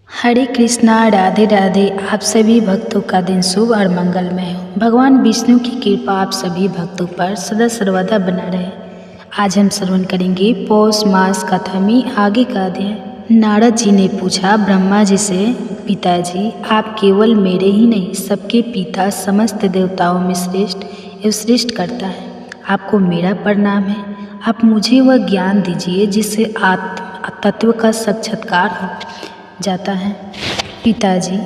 हरे कृष्णा, राधे राधे। आप सभी भक्तों का दिन शुभ और मंगलमय हो। भगवान विष्णु की कृपा आप सभी भक्तों पर सदा सर्वदा बना रहे। आज हम श्रवण करेंगे पौष मास कथा में आगे का अध्याय। नारद जी ने पूछा ब्रह्मा जी से, पिताजी आप केवल मेरे ही नहीं सबके पिता, समस्त देवताओं में श्रेष्ठ एवं श्रेष्ठ करता है। आपको मेरा प्रणाम है। आप मुझे वह ज्ञान दीजिए जिससे आत्म तत्व का साक्षात्कार हो जाता है। पिताजी,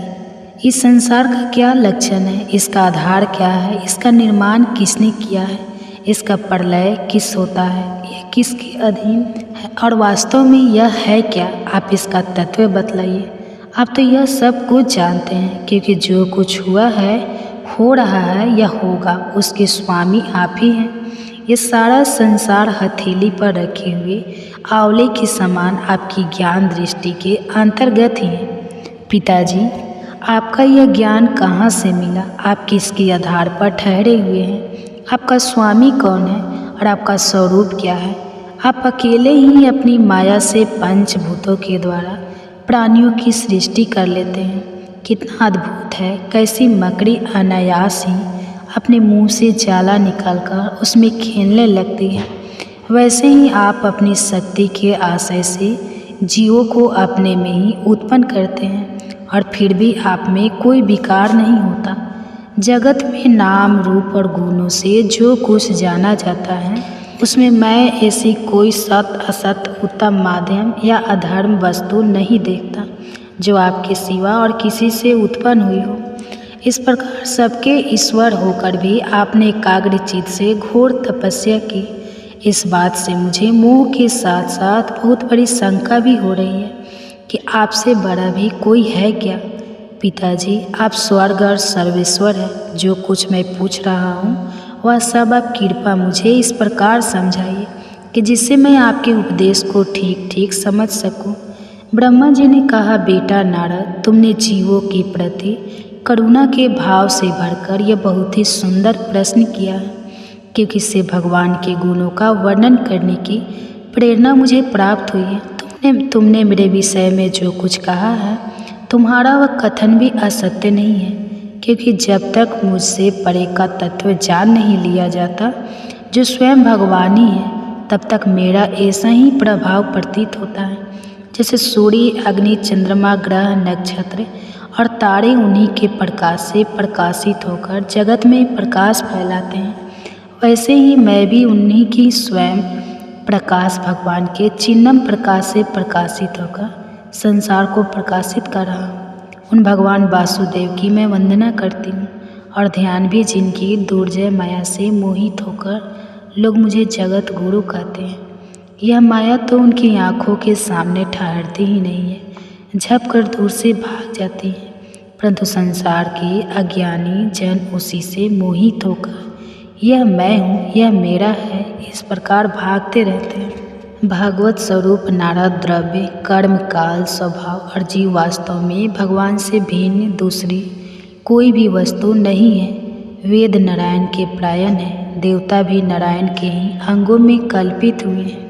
इस संसार का क्या लक्षण है, इसका आधार क्या है, इसका निर्माण किसने किया है, इसका प्रलय किस होता है, यह किसके अधीन है और वास्तव में यह है क्या, आप इसका तत्व बतलाइए। आप तो यह सब कुछ जानते हैं, क्योंकि जो कुछ हुआ है, हो रहा है या होगा, उसके स्वामी आप ही हैं। ये सारा संसार हथेली पर रखे हुए आंवले के समान आपकी ज्ञान दृष्टि के अंतर्गत ही है। पिताजी, आपका यह ज्ञान कहाँ से मिला, आप किसके आधार पर ठहरे हुए हैं, आपका स्वामी कौन है और आपका स्वरूप क्या है। आप अकेले ही अपनी माया से पंचभूतों के द्वारा प्राणियों की सृष्टि कर लेते हैं। कितना अद्भुत है, कैसी मकड़ी अनायास ही अपने मुंह से जाला निकालकर उसमें खेलने लगती है। वैसे ही आप अपनी शक्ति के आशय से जीवों को अपने में ही उत्पन्न करते हैं और फिर भी आप में कोई विकार नहीं होता। जगत में नाम रूप और गुणों से जो कुछ जाना जाता है, उसमें मैं ऐसी कोई सत असत, उत्तम माध्यम या अधर्म वस्तु नहीं देखता जो आपके सिवा और किसी से उत्पन्न हुई हो। इस प्रकार सबके ईश्वर होकर भी आपने एकाग्रचित्त से घोर तपस्या की। इस बात से मुझे मोह के साथ साथ बहुत बड़ी शंका भी हो रही है कि आपसे बड़ा भी कोई है क्या। पिताजी, आप स्वर्ग और सर्वेश्वर है। जो कुछ मैं पूछ रहा हूँ वह सब आप कृपा मुझे इस प्रकार समझाइए कि जिससे मैं आपके उपदेश को ठीक ठीक समझ सकूँ। ब्रह्मा जी ने कहा, बेटा नारद, तुमने जीवों के प्रति करुणा के भाव से भरकर यह बहुत ही सुंदर प्रश्न किया है, क्योंकि इससे भगवान के गुणों का वर्णन करने की प्रेरणा मुझे प्राप्त हुई है। तुमने मेरे विषय में जो कुछ कहा है, तुम्हारा वह कथन भी असत्य नहीं है, क्योंकि जब तक मुझसे परे का तत्व जान नहीं लिया जाता जो स्वयं भगवान ही है, तब तक मेरा ऐसा ही प्रभाव प्रतीत होता है जैसे सूर्य, अग्नि, चंद्रमा, ग्रह, नक्षत्र और तारे उन्हीं के प्रकाश से प्रकाशित होकर जगत में प्रकाश फैलाते हैं, वैसे ही मैं भी उन्हीं की स्वयं प्रकाश भगवान के चिन्नम प्रकाश से प्रकाशित होकर संसार को प्रकाशित कर रहा हूँ। उन भगवान वासुदेव की मैं वंदना करती हूँ और ध्यान भी जिनकी दुर्जय माया से मोहित होकर लोग मुझे जगत गुरु कहते हैं। यह माया तो उनकी आँखों के सामने ठहरती ही नहीं है, झप कर दूर से भाग जाती है, परंतु संसार के अज्ञानी जन उसी से मोहित होकर यह मैं हूँ, यह मेरा है, इस प्रकार भागते रहते हैं। भागवत स्वरूप नारद द्रव्य, कर्म, काल, स्वभाव और जीव वास्तव में भगवान से भिन्न दूसरी कोई भी वस्तु नहीं है। वेद नारायण के प्रायण है, देवता भी नारायण के ही अंगों में कल्पित हुए हैं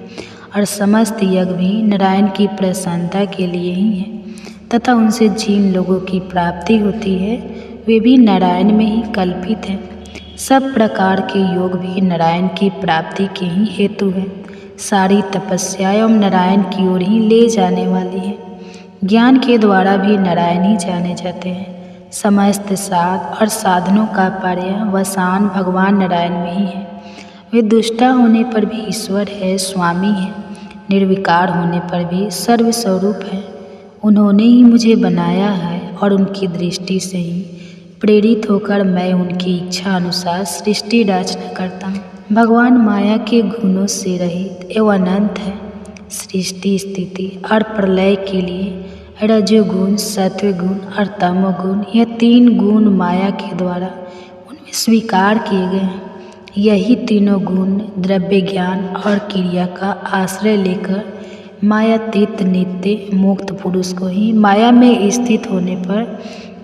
और समस्त यज्ञ भी नारायण की प्रसन्नता के लिए ही है, तथा उनसे जिन लोगों की प्राप्ति होती है वे भी नारायण में ही कल्पित हैं। सब प्रकार के योग भी नारायण की प्राप्ति के ही हेतु है। सारी तपस्या एवं नारायण की ओर ही ले जाने वाली है। ज्ञान के द्वारा भी नारायण ही जाने जाते हैं। समस्त साध और साधनों का पर्यवसान भगवान नारायण में ही है। वे दुष्टा होने पर भी ईश्वर है, स्वामी है, निर्विकार होने पर भी सर्वस्वरूप है। उन्होंने ही मुझे बनाया है और उनकी दृष्टि से ही प्रेरित होकर मैं उनकी इच्छा अनुसार सृष्टि रचना करता हूँ। भगवान माया के गुणों से रहित एवं अनंत है। सृष्टि, स्थिति और प्रलय के लिए रजोगुण, सत्वगुण और तमोगुण, यह तीन गुण माया के द्वारा उनमें स्वीकार किए गए हैं। यही तीनों गुण द्रव्य, ज्ञान और क्रिया का आश्रय लेकर मायातीत नित्य मुक्त पुरुष को ही माया में स्थित होने पर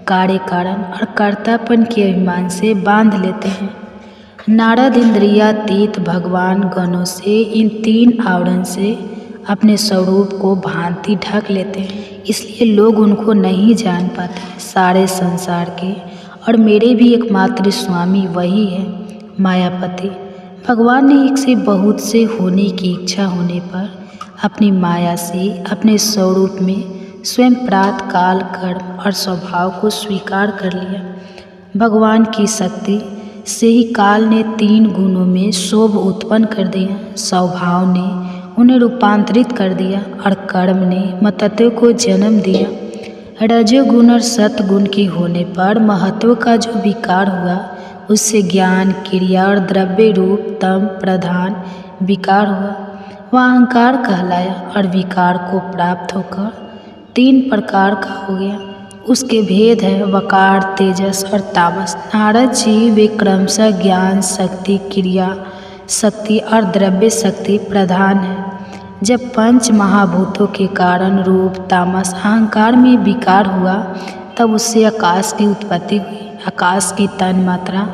कार्य कारण और कर्तापन के अभिमान से बांध लेते हैं। नारद इंद्रियातीत भगवान गणों से इन तीन आवरण से अपने स्वरूप को भांति ढक लेते हैं, इसलिए लोग उनको नहीं जान पाते। सारे संसार के और मेरे भी एकमात्र स्वामी वही है, मायापति। भगवान ने एक से बहुत से होने की इच्छा होने पर अपनी माया से अपने स्वरूप में स्वयं प्रात काल कर्म और स्वभाव को स्वीकार कर लिया। भगवान की शक्ति से ही काल ने 3 गुणों में शोभ उत्पन्न कर दिया, स्वभाव ने उन्हें रूपांतरित कर दिया और कर्म ने महत्व को जन्म दिया। रजोगुण और सतगुण की होने पर महत्व का जो विकार हुआ, उससे ज्ञान, क्रिया और द्रव्य रूप तम प्रधान विकार हुआ, वह अहंकार कहलाया और विकार को प्राप्त होकर 3 प्रकार का हो गया। उसके भेद है वकार, तेजस और तामस। नारद जी वे क्रमशः ज्ञान शक्ति, क्रिया शक्ति और द्रव्य शक्ति प्रधान है। जब 5 महाभूतों के कारण रूप, तामस, अहंकार में विकार हुआ, तब उससे आकाश की उत्पत्ति हुई। आकाश की तन मात्रा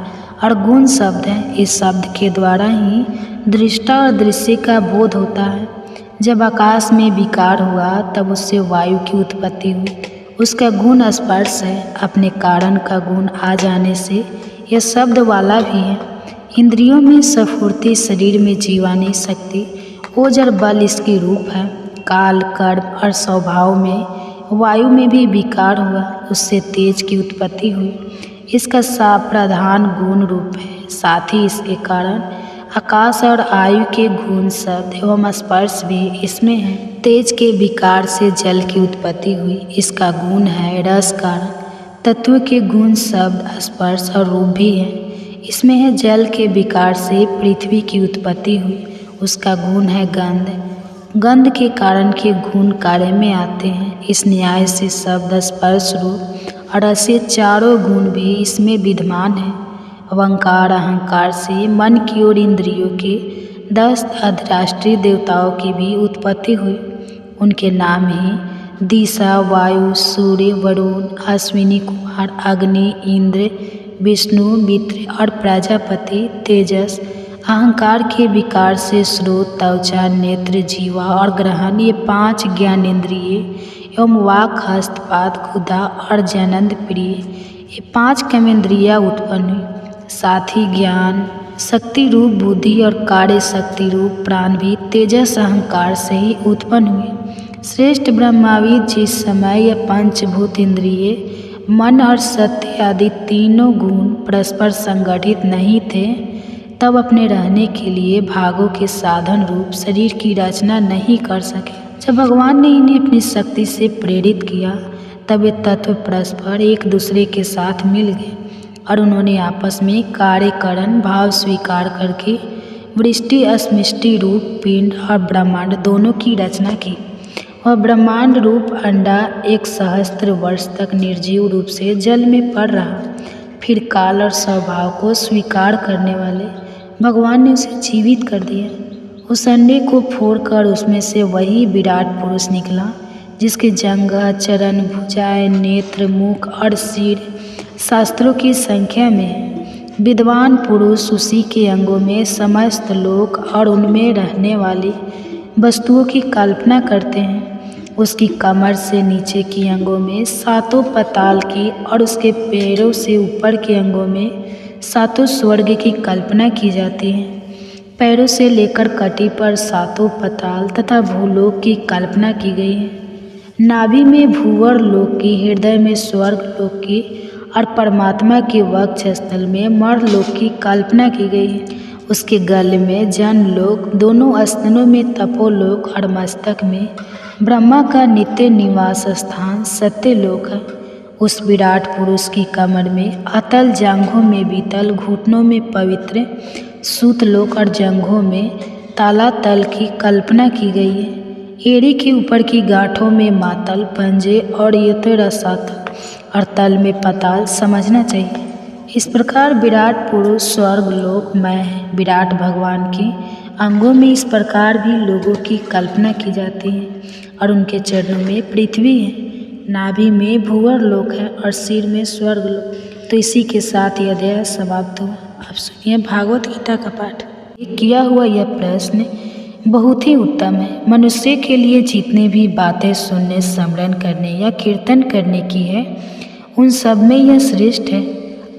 और गुण शब्द है। इस शब्द के द्वारा ही दृष्टा और दृश्य का बोध होता है। जब आकाश में विकार हुआ, तब उससे वायु की उत्पत्ति हुई। उसका गुण स्पर्श है। अपने कारण का गुण आ जाने से यह शब्द वाला भी है। इंद्रियों में स्फूर्ति, शरीर में जीवानी शक्ति, ओज और बल इसके रूप है। काल, कर्म और स्वभाव में वायु में भी विकार हुआ, उससे तेज की उत्पत्ति हुई। इसका प्रधान गुण रूप है। साथ ही इसके कारण आकाश और आयु के गुण शब्द एवं स्पर्श भी इसमें है। तेज के विकार से जल की उत्पत्ति हुई। इसका गुण है रस कारण। तत्व के गुण शब्द, स्पर्श और रूप भी है। इसमें है जल के विकार से पृथ्वी की उत्पत्ति हुई। उसका गुण है गंध। गंध के कारण के गुण कार्य में आते हैं। इस न्याय से शब्द, स्पर्श, रूप और ऐसे चारों गुण भी इसमें विद्यमान है। ओंकार, अहंकार से मन की ओर इंद्रियों के 10 अधिराष्ट्रीय देवताओं की भी उत्पत्ति हुई। उनके नाम ही दिशा, वायु, सूर्य, वरुण, अश्विनी कुमार, अग्नि, इंद्र, विष्णु, मित्र और प्रजापति। तेजस अहंकार के विकार से स्रोत, त्वचा, नेत्र, जीवा और ग्रहण, ये 5 ज्ञानेंद्रिय एवं वाक, हस्तपाद, गुदा और जनन प्रिय, ये 5 कर्मेंद्रियाँ उत्पन्न हुई। साथ ही ज्ञान शक्ति रूप बुद्धि और कार्य शक्ति रूप प्राण भी तेजस अहंकार से ही उत्पन्न हुए। श्रेष्ठ ब्रह्माविद जिस समय यह 5 भूत इंद्रिय, मन और सत्य आदि तीनों गुण परस्पर संगठित नहीं थे, तब अपने रहने के लिए भागों के साधन रूप शरीर की रचना नहीं कर सके। जब भगवान ने इन्हें अपनी शक्ति से प्रेरित किया, तब ये तत्व परस्पर एक दूसरे के साथ मिल गए और उन्होंने आपस में कार्यकरण भाव स्वीकार करके वृष्टि अस्मिष्टि रूप पिंड और ब्रह्मांड दोनों की रचना की। वह ब्रह्मांड रूप अंडा 1 सहस्त्र वर्ष तक निर्जीव रूप से जल में पड़ रहा। फिर काल और स्वभाव को स्वीकार करने वाले भगवान ने उसे जीवित कर दिया। उस अंडे को फोड़कर उसमें से वही विराट पुरुष निकला, जिसके जंघा, चरण, भुजाएं, नेत्र, मुख और सिर शास्त्रों की संख्या में है। विद्वान पुरुष उसी के अंगों में समस्त लोक और उनमें रहने वाली वस्तुओं की कल्पना करते हैं। उसकी कमर से नीचे की अंगों में 7 पाताल की और उसके पैरों से ऊपर के अंगों में 7 स्वर्ग की कल्पना की जाती है। पैरों से लेकर कटी पर 7 पाताल तथा भूलोक की कल्पना की गई है। नाभि में भूवर लोक की, हृदय में स्वर्ग लोक की और परमात्मा के वक्ष स्थल में मर्लोक की कल्पना की गई है। उसके गले में जनलोक, दोनों स्तनों में तपोलोक और मस्तक में ब्रह्मा का नित्य निवास स्थान सत्यलोक है। उस विराट पुरुष की कमर में अतल, जांघों में बीतल, घुटनों में पवित्र सूतलोक और जंघों में तालातल की कल्पना की गई है। एड़ी के ऊपर की गांठों में मातल, पंजे और यत्र रसातल और तल में पताल समझना चाहिए। इस प्रकार विराट पुरुष स्वर्ग लोक मय है। विराट भगवान के अंगों में इस प्रकार भी लोगों की कल्पना की जाती है और उनके चरणों में पृथ्वी है, नाभि में भूवर लोक है और सिर में स्वर्ग लोक। तो इसी के साथ यह अध्याय समाप्त हुआ। अब सुनिए भागवत गीता का पाठ। किया हुआ यह प्रश्न बहुत ही उत्तम है। मनुष्य के लिए जितने भी बातें सुनने, स्मरण करने या कीर्तन करने की है, उन सब में यह श्रेष्ठ है।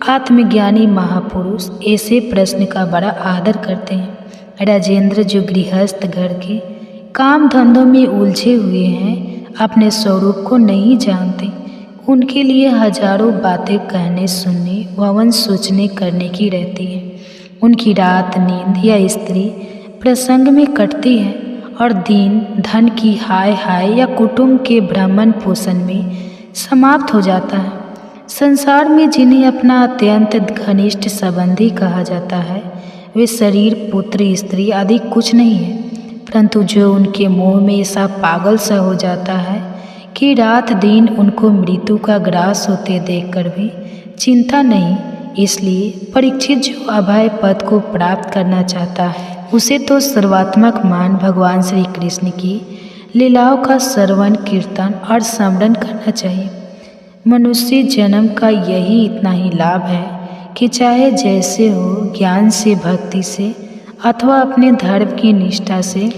आत्मज्ञानी महापुरुष ऐसे प्रश्न का बड़ा आदर करते हैं। राजेंद्र जो गृहस्थ घर के काम धंधों में उलझे हुए हैं, अपने स्वरूप को नहीं जानते, उनके लिए हजारों बातें कहने, सुनने व सोचने करने की रहती है। उनकी रात नींद या स्त्री प्रसंग में कटती है और दिन धन की हाय हाय या कुटुंब के भ्रमण पोषण में समाप्त हो जाता है। संसार में जिन्हें अपना अत्यंत घनिष्ठ संबंधी कहा जाता है, वे शरीर, पुत्र, स्त्री आदि कुछ नहीं है, परंतु जो उनके मोह में ऐसा पागल सा हो जाता है कि रात दिन उनको मृत्यु का ग्रास होते देखकर भी चिंता नहीं। इसलिए परीक्षित जो अभय पद को प्राप्त करना चाहता है, उसे तो सर्वात्मक मान भगवान श्री कृष्ण की लीलाओं का श्रवण, कीर्तन और स्मरण करना चाहिए। मनुष्य जन्म का यही इतना ही लाभ है कि चाहे जैसे हो, ज्ञान से, भक्ति से अथवा अपने धर्म की निष्ठा से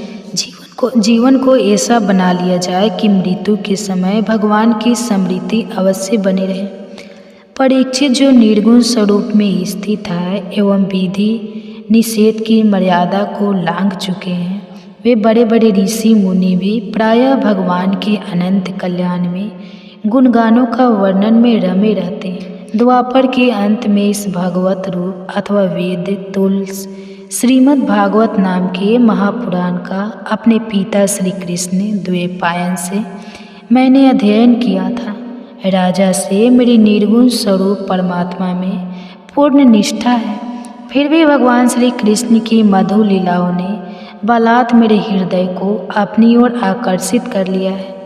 जीवन को ऐसा बना लिया जाए कि मृत्यु के समय भगवान की स्मृति अवश्य बनी रहे। परीक्षित जो निर्गुण स्वरूप में स्थित है एवं विधि निषेध की मर्यादा को लांघ चुके हैं, वे बड़े बड़े ऋषि मुनि भी प्रायः भगवान के अनंत कल्याण में गुणगानों का वर्णन में रमे रहते हैं। द्वापर के अंत में इस भगवत रूप अथवा वेद तुलसी श्रीमद् भागवत नाम के महापुराण का अपने पिता श्री कृष्ण द्वैपायन से मैंने अध्ययन किया था। राजा से मेरी निर्गुण स्वरूप परमात्मा में पूर्ण निष्ठा है, फिर भी भगवान श्री कृष्ण की मधुर लीलाओं ने बलात् मेरे हृदय को अपनी ओर आकर्षित कर लिया है।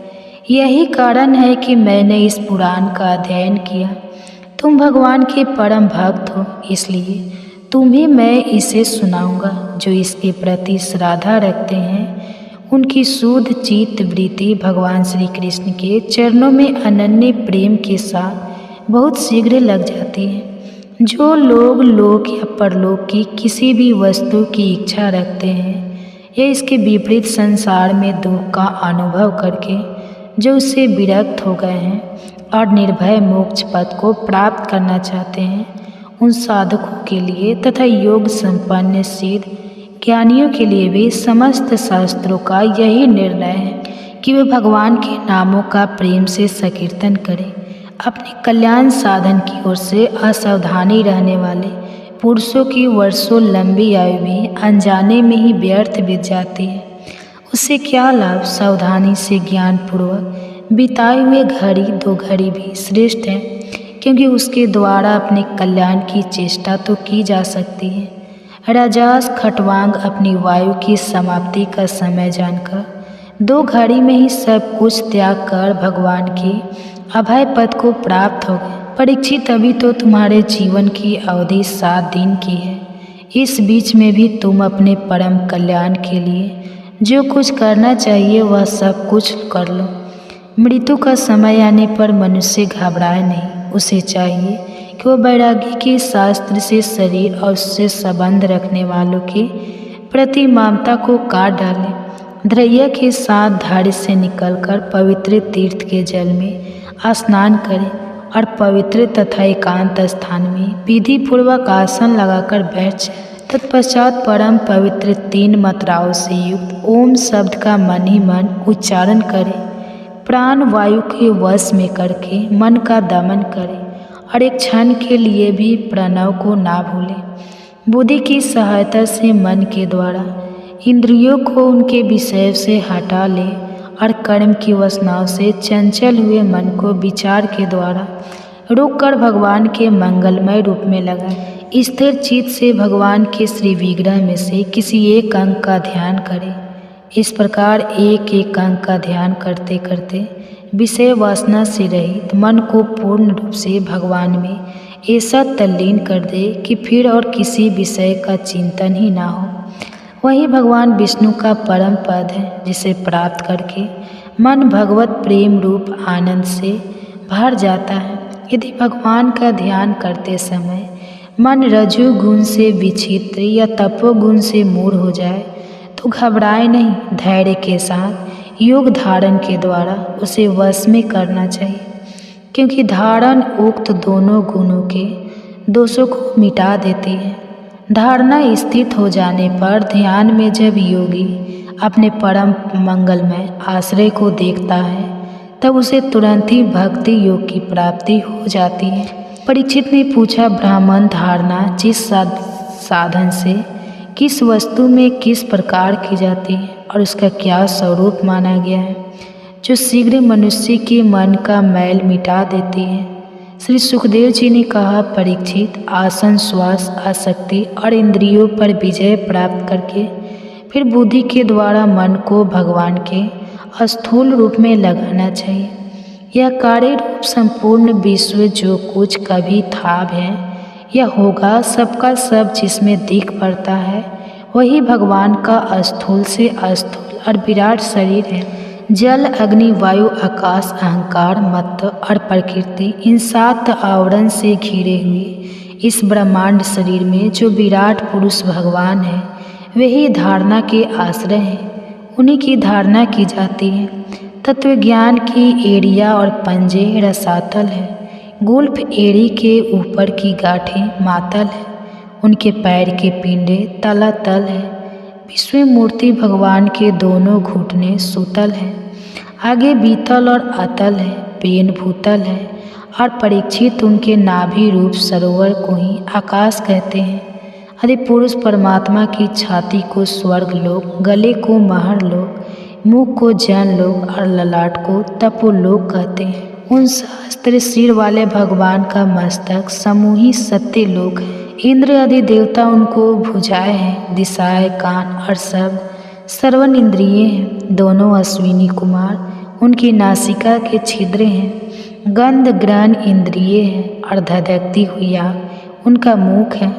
यही कारण है कि मैंने इस पुराण का अध्ययन किया। तुम भगवान के परम भक्त हो, इसलिए तुम्हें मैं इसे सुनाऊंगा। जो इसके प्रति श्रद्धा रखते हैं, उनकी शुद्ध चित्त वृत्ति भगवान श्री कृष्ण के चरणों में अनन्य प्रेम के साथ बहुत शीघ्र लग जाती है। जो लोग लोक या परलोक की किसी भी वस्तु की इच्छा रखते हैं या इसके विपरीत संसार में दुख का अनुभव करके जो उससे विरक्त हो गए हैं और निर्भय मोक्ष पद को प्राप्त करना चाहते हैं, उन साधकों के लिए तथा योग संपन्न सिद्ध ज्ञानियों के लिए भी समस्त शास्त्रों का यही निर्णय है कि वे भगवान के नामों का प्रेम से संकीर्तन करें। अपने कल्याण साधन की ओर से असावधानी रहने वाले पुरुषों की वर्षों लंबी आयु भी अनजाने में ही व्यर्थ बीत जाती है। उससे क्या लाभ? सावधानी से ज्ञान पूर्वक बिताए हुए घड़ी दो घड़ी भी श्रेष्ठ है, क्योंकि उसके द्वारा अपने कल्याण की चेष्टा तो की जा सकती है। राजास खटवांग अपनी वायु की समाप्ति का समय जानकर 2 घड़ी में ही सब कुछ त्याग कर भगवान के अभय पद को प्राप्त हो गए। परीक्षित, अभी तो तुम्हारे जीवन की अवधि 7 दिन की है। इस बीच में भी तुम अपने परम कल्याण के लिए जो कुछ करना चाहिए वह सब कुछ कर लो। मृत्यु का समय आने पर मनुष्य घबराए नहीं। उसे चाहिए कि वह वैराग्य के शास्त्र से शरीर और उससे संबंध रखने वालों के प्रति ममता को काट डाले। धैर्य के साथ धाड़ से निकलकर पवित्र तीर्थ के जल में स्नान करें और पवित्र तथा एकांत स्थान में विधि पूर्वक आसन लगाकर बैठ जाए। तत्पश्चात परम पवित्र 3 मात्राओं से युक्त ओम शब्द का मन ही मन उच्चारण करें। प्राण वायु के वश में करके मन का दमन करें और एक क्षण के लिए भी प्रणव को ना भूलें। बुद्धि की सहायता से मन के द्वारा इंद्रियों को उनके विषय से हटा लें और कर्म की वासनाओं से चंचल हुए मन को विचार के द्वारा रोककर भगवान के मंगलमय रूप में लगाएं। स्थिर चित्त से भगवान के श्री विग्रह में से किसी एक अंग का ध्यान करें। इस प्रकार एक एक अंग का ध्यान करते करते विषय वासना से रहित मन को पूर्ण रूप से भगवान में ऐसा तल्लीन कर दे कि फिर और किसी विषय का चिंतन ही ना हो। वही भगवान विष्णु का परम पद है, जिसे प्राप्त करके मन भगवत प्रेम रूप आनंद से भर जाता है। यदि भगवान का ध्यान करते समय मन रजोगुण से विचित्र या तपोगुण से मूढ़ हो जाए तो घबराए नहीं, धैर्य के साथ योग धारण के द्वारा उसे वश में करना चाहिए, क्योंकि धारण उक्त दोनों गुणों के दोषों को मिटा देती है। धारणा स्थित हो जाने पर ध्यान में जब योगी अपने परम मंगलमय आश्रय को देखता है, तब उसे तुरंत ही भक्ति योग की प्राप्ति हो जाती है। परीक्षित ने पूछा, ब्राह्मण धारणा जिस साधन से किस वस्तु में किस प्रकार की जाती है और उसका क्या स्वरूप माना गया है, जो शीघ्र मनुष्य के मन का मैल मिटा देती है। श्री सुखदेव जी ने कहा, परीक्षित, आसन, श्वास, आसक्ति और इंद्रियों पर विजय प्राप्त करके फिर बुद्धि के द्वारा मन को भगवान के स्थूल रूप में लगाना चाहिए। यह कार्य रूप संपूर्ण विश्व जो कुछ कभी था है या होगा, सबका सब जिसमें दिख पड़ता है, वही भगवान का स्थूल से अस्थूल और विराट शरीर है। जल, अग्नि, वायु, आकाश, अहंकार, मत्त और प्रकृति, इन 7 आवरण से घिरे हुए इस ब्रह्मांड शरीर में जो विराट पुरुष भगवान है, वही धारणा के आश्रय हैं। उन्हीं की धारणा की जाती है। तत्व ज्ञान की एड़ियाँ और पंजे रसातल है। गुल्फ एड़ी के ऊपर की गांठें मातल है। उनके पैर के पिंडे तलातल है। विश्व मूर्ति भगवान के दोनों घुटने सुतल हैं। आगे बीतल और अतल है, पेन भूतल है और परीक्षित उनके नाभि रूप सरोवर को ही आकाश कहते हैं। आदि पुरुष परमात्मा की छाती को स्वर्ग लोक, गले को महर लोक, मुख को जन लोक और ललाट को तपोलोक कहते हैं। उन सहस्त्र सिर वाले भगवान का मस्तक समूही सत्य लोक है। इंद्र आदि देवता उनको भुजाएं हैं, दिशाएं, कान और सब श्रवण इंद्रिय हैं। दोनों अश्विनी कुमार उनकी नासिका के छिद्र हैं। गंध ग्रहण इंद्रिय है और धधकती हुई आग उनका मुख है।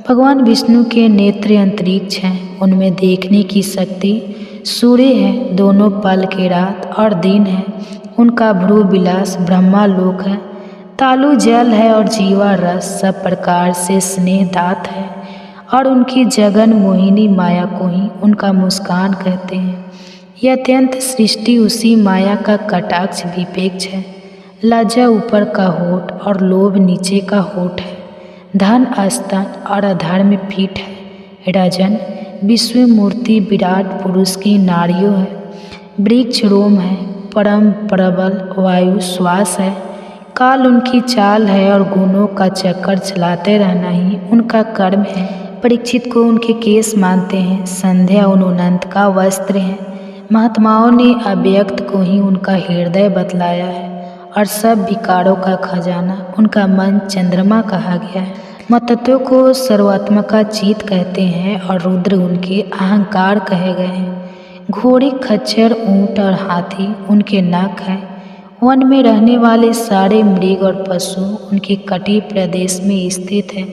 भगवान विष्णु के नेत्र अंतरिक्ष हैं, उनमें देखने की शक्ति सूर्य है। दोनों पल के रात और दिन है। उनका भ्रू विलास ब्रह्मालोक है। तालु जल है और जीवा रस सब प्रकार से स्नेह दात है और उनकी जगन मोहिनी माया को ही उनका मुस्कान कहते हैं। यह अत्यंत सृष्टि उसी माया का कटाक्ष विपेक्ष है। लज्जा ऊपर का होठ और लोभ नीचे का होठ है। धन स्तन और अधर्म पीठ है। रजन विश्व मूर्ति विराट पुरुष की नाड़ियों है। वृक्ष रोम है। परम प्रबल वायु श्वास है। काल उनकी चाल है और गुणों का चक्कर चलाते रहना ही उनका कर्म है। परीक्षित को उनके केस मानते हैं। संध्या उन्नत का वस्त्र है। महात्माओं ने अव्यक्त को ही उनका हृदय बतलाया है और सब विकारों का खजाना उनका मन चंद्रमा कहा गया है। महतत्व को सर्वात्मा का चित कहते हैं और रुद्र उनके अहंकार कहे गए हैं। घोड़े, खच्चर, ऊंट और हाथी उनके नख हैं। वन में रहने वाले सारे मृग और पशु उनके कटी प्रदेश में स्थित हैं।